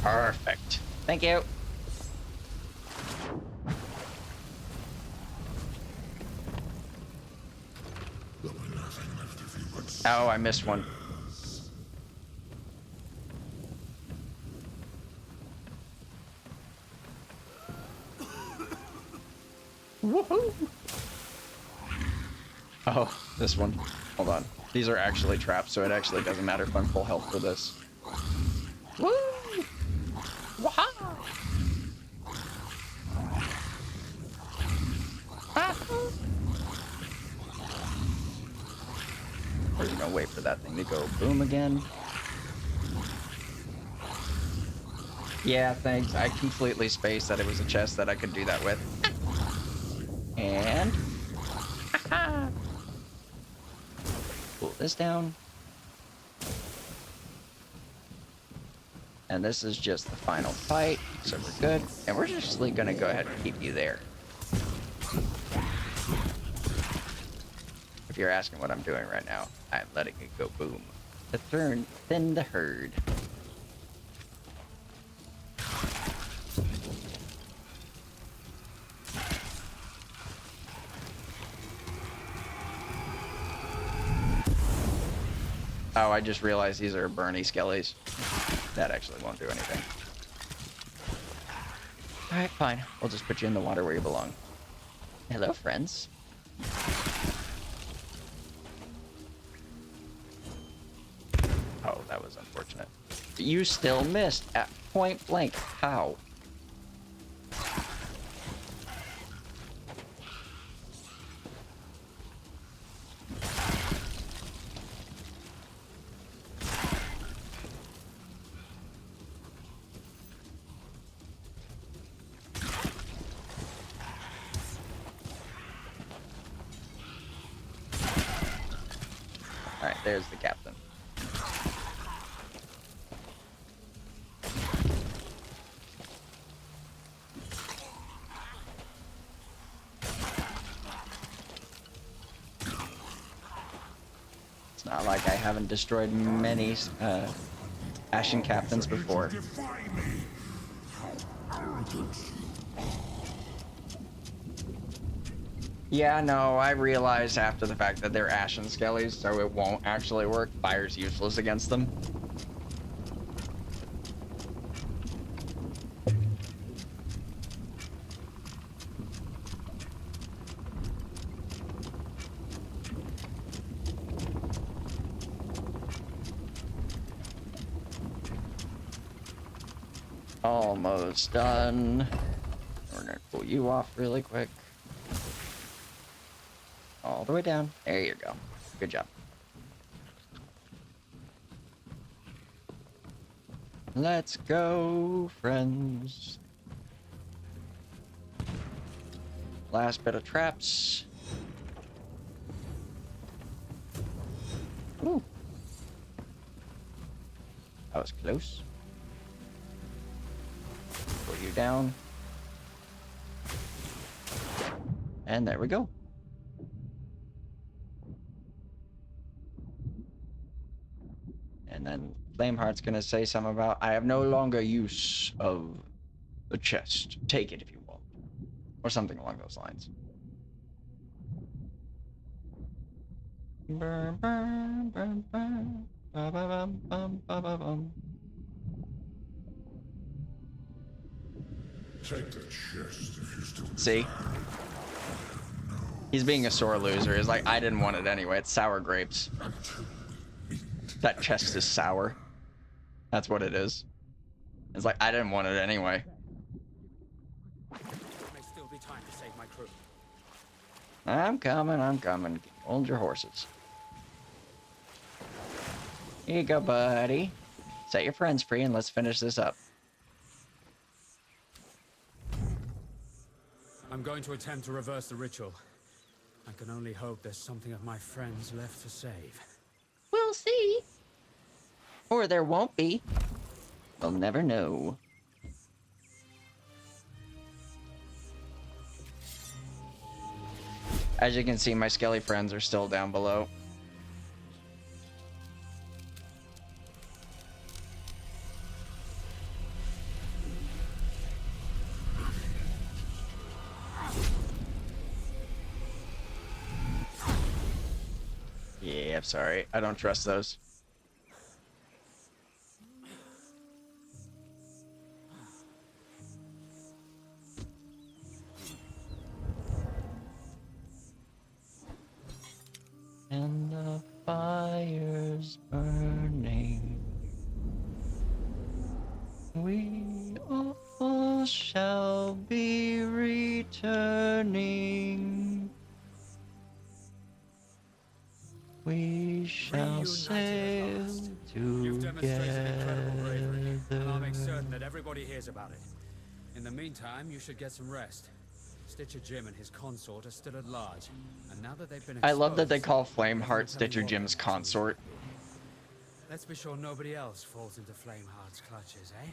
Perfect. Thank you. Oh, I missed one. Woohoo! Oh, this one. Hold on. These are actually traps, so it actually doesn't matter if I'm full health for this. Woo! Waha! Ah! We're gonna wait for that thing to go boom again. Yeah, thanks. I completely spaced that it was a chest that I could do that with. And... pull this down. And this is just the final fight, so we're good. And we're just gonna go ahead and keep you there. If you're asking what I'm doing right now, I'm letting it go boom. To turn thin the herd. Oh, I just realized these are Bernie skellies. That actually won't do anything. Alright, fine. We'll just put you in the water where you belong. Hello, friends. Oh, that was unfortunate. You still missed at point blank. How? Alright, there's the captain. It's not like I haven't destroyed many Ashen captains before. Defy me! How arrogant you are! Yeah, no, I realized after the fact that they're Ashen skellies, so it won't actually work. Fire's useless against them. Almost done. We're gonna pull you off really quick. All the way down. There you go. Good job. Let's go, friends. Last bit of traps. Ooh. That was close. Pull you down. And there we go. And then Flameheart's gonna say something about, I have no longer use of the chest. Take it if you want. Or something along those lines. Burn, burn, burn, burn. Ba, ba, bum, bum, ba, ba, bum. Take the chest if you still See? He's being a sore loser. He's like, I didn't want it anyway. It's sour grapes. That chest is sour. That's what it is. It's like, I didn't want it anyway. There may still be time to save my crew. I'm coming, I'm coming. Hold your horses. Here you go, buddy. Set your friends free and let's finish this up. I'm going to attempt to reverse the ritual. I can only hope there's something of my friends left to save. We'll see. Or there won't be. We'll never know. As you can see, my skelly friends are still down below. Yeah, I'm sorry. I don't trust those. And the fire's burning. We all shall be returning. We shall sail You've demonstrated incredible bravery, and I'll make certain together. that everybody hears about it. In the meantime, you should get some rest. Stitcher Jim and his consort are still at large, and now that they've been I love that they exposed, call there's no Flameheart telling Stitcher what Jim's they'll do. consort. Let's be sure nobody else falls into Flameheart's clutches, eh?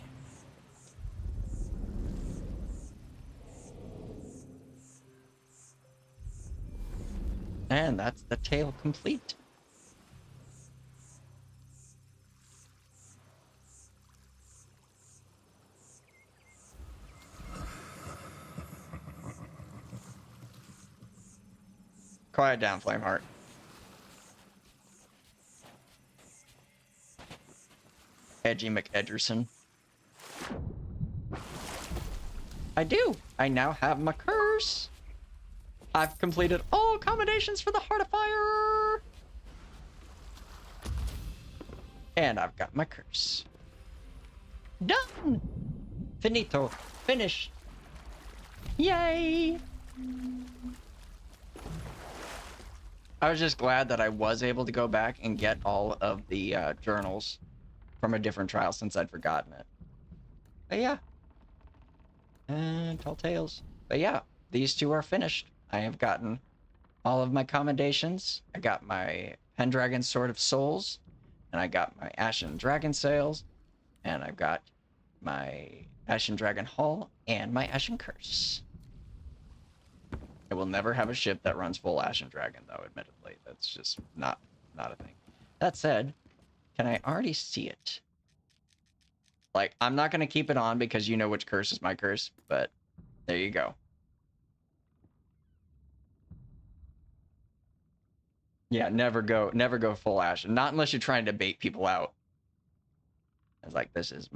And that's the tale complete. Quiet down, Flameheart. Edgy McEdgerson. I do. I now have my curse. I've completed all accommodations for the Heart of Fire. And I've got my curse. Done. Finito. Finished. Yay. I was just glad that I was able to go back and get all of the journals from a different trial since I'd forgotten it. But yeah. And tall tales. But yeah, these two are finished. I have gotten all of my commendations. I got my Pendragon Sword of Souls, and I got my Ashen Dragon Sails, and I've got my Ashen Dragon Hull, and my Ashen Curse. I will never have a ship that runs full Ashen Dragon, though, admittedly. That's just not a thing. That said, can I already see it? Like, I'm not going to keep it on because you know which curse is my curse, but there you go. Yeah, never go full Ashen. Not unless you're trying to bait people out. It's like, this is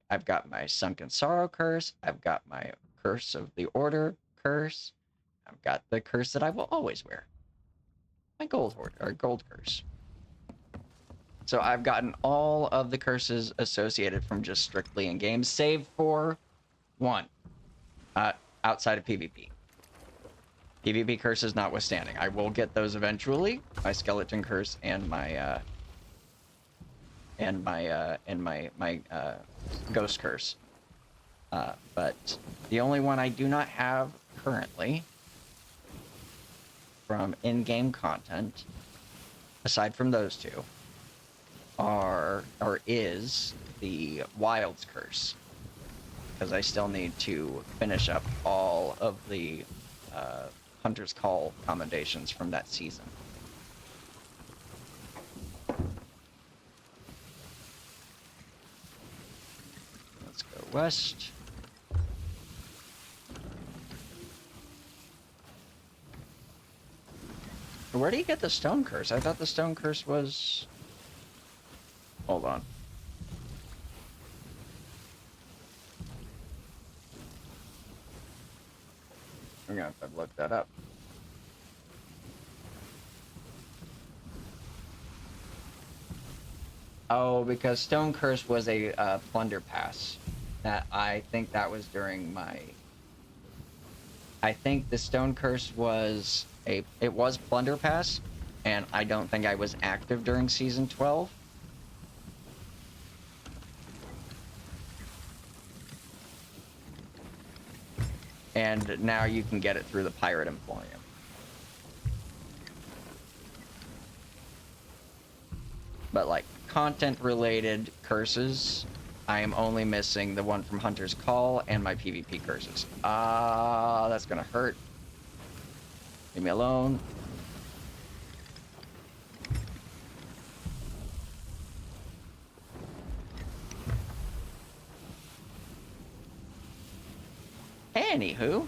I've got my Sunken Sorrow curse. I've got my Curse of the Order curse. I've got the curse that I will always wear. My gold curse. So I've gotten all of the curses associated from just strictly in games, save for one. Outside of PvP. PvP curses notwithstanding. I will get those eventually. My skeleton curse and my ghost curse. But the only one I do not have currently from in-game content, aside from those two, is the Wild's Curse. Because I still need to finish up all of the Hunter's Call commendations from that season. Let's go west. Where do you get the Stone Curse? I thought the Stone Curse was... Hold on. I'm gonna have to look that up. Oh, because Stone Curse was a plunder pass. I think that was during my... I think the Stone Curse was it was plunder pass, and I don't think I was active during season 12. And now you can get it through the Pirate Emporium. But like content-related curses, I am only missing the one from Hunter's Call and my PvP curses. That's gonna hurt. Leave me alone. Anywho,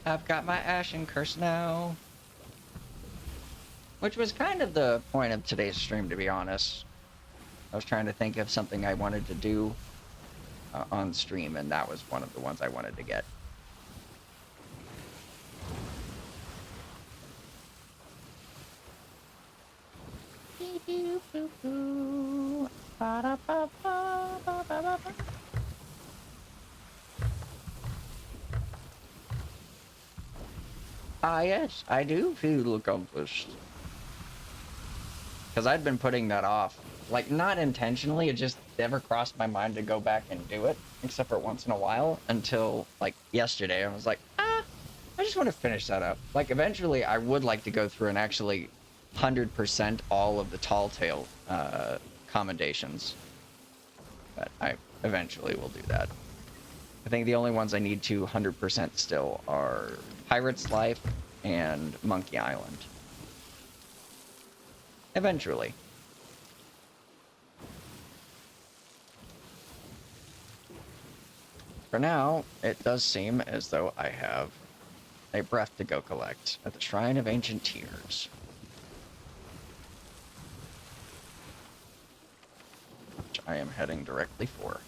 I've got my Ashen Curse now. Which was kind of the point of today's stream, to be honest. I was trying to think of something I wanted to do on stream, and that was one of the ones I wanted to get. Ah, yes, I do feel accomplished. Because I'd been putting that off. Like, not intentionally, it just never crossed my mind to go back and do it, except for once in a while, until, like, yesterday. I was like, I just want to finish that up. Like, eventually, I would like to go through and actually 100% all of the tall tale commendations. But I eventually will do that. I think the only ones I need to 100% still are Pirate's Life and Monkey Island. Eventually. For now, it does seem as though I have a breath to go collect at the Shrine of Ancient Tears. Which I am heading directly for.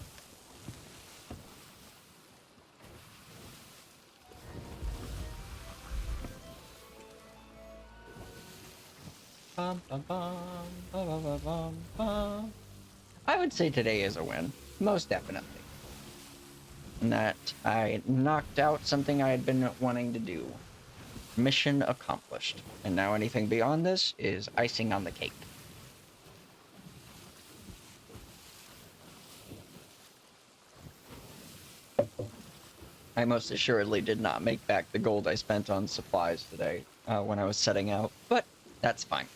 Bum, bum, bum, bum, bum, bum, bum, bum. I would say today is a win, most definitely. And that I knocked out something I had been wanting to do. Mission accomplished. And now anything beyond this is icing on the cake. I most assuredly did not make back the gold I spent on supplies today when I was setting out, but that's fine.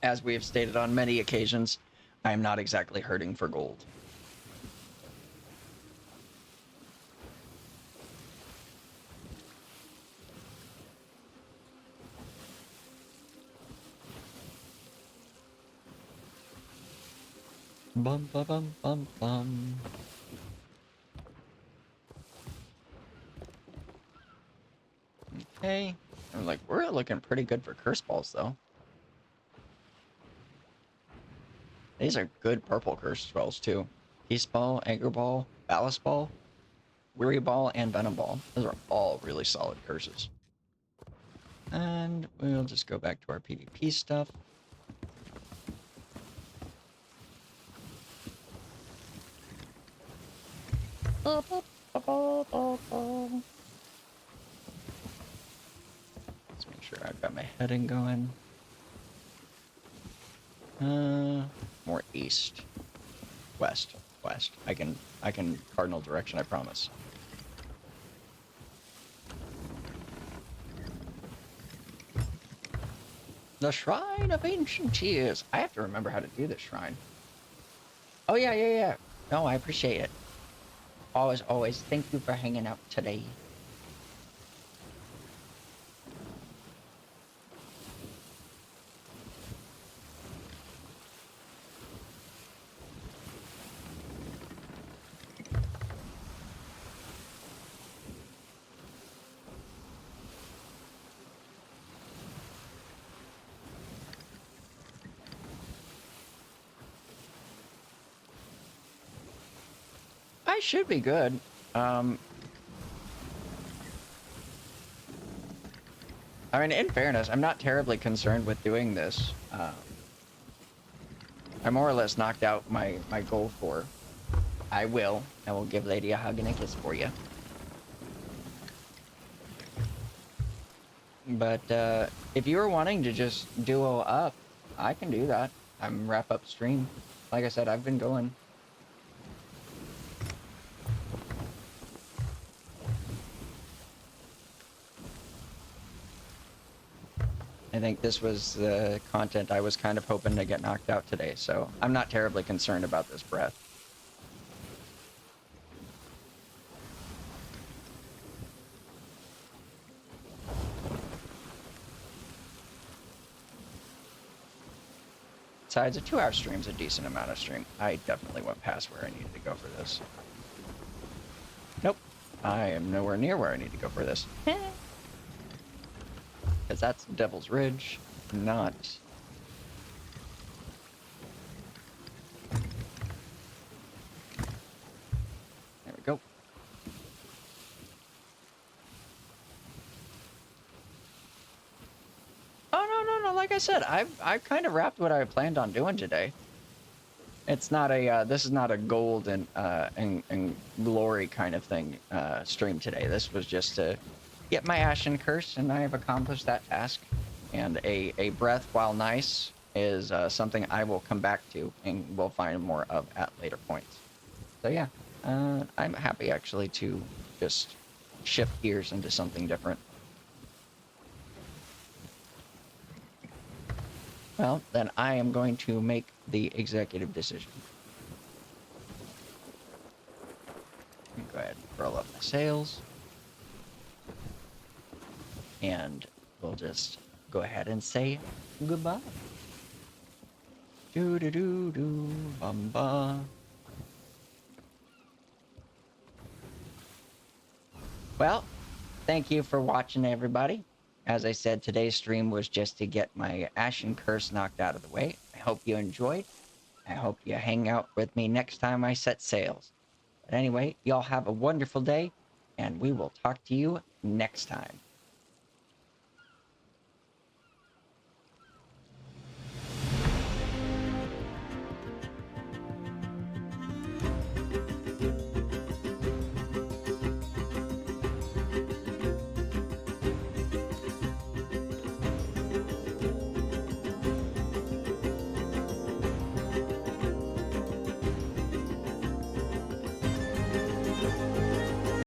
As we have stated on many occasions, I am not exactly hurting for gold. Bum bum bum bum bum. Okay. I'm like, we're looking pretty good for curse balls though. These are good purple curse spells too. Peace Ball, Anger Ball, Ballast Ball, Weary Ball, and Venom Ball. Those are all really solid curses. And we'll just go back to our PvP stuff. Let's make sure I've got my heading going. More east. West. West. I can cardinal direction, I promise. The Shrine of Ancient Tears. I have to remember how to do this shrine. Oh, yeah. No, I appreciate it. Always. Thank you for hanging out today. I should be good. I mean, in fairness, I'm not terribly concerned with doing this. I more or less knocked out my goal for. I will give Lady a hug and a kiss for you. But if you were wanting to just duo up, I can do that. I'm wrap up stream. Like I said, I've been going. I think this was the content I was kind of hoping to get knocked out today, so I'm not terribly concerned about this breath. Besides, a 2-hour stream's a decent amount of stream. I definitely went past where I needed to go for this. Nope. I am nowhere near where I need to go for this. Because that's Devil's Ridge, not... There we go. Oh, no, like I said, I've kind of wrapped what I planned on doing today. It's not a, this is not a gold and glory kind of thing, stream today. This was just to get my Ashen curse, and I have accomplished that task. And a breath, while nice, is something I will come back to and will find more of at later points. So yeah, I'm happy actually to just shift gears into something different. Well, then I am going to make the executive decision. Go ahead and roll up my sails. And we'll just go ahead and say goodbye. Do do do do bum ba. Well, thank you for watching, everybody. As I said, today's stream was just to get my Ashen curse knocked out of the way. I hope you enjoyed. I hope you hang out with me next time I set sails. But anyway, y'all have a wonderful day, and we will talk to you next time.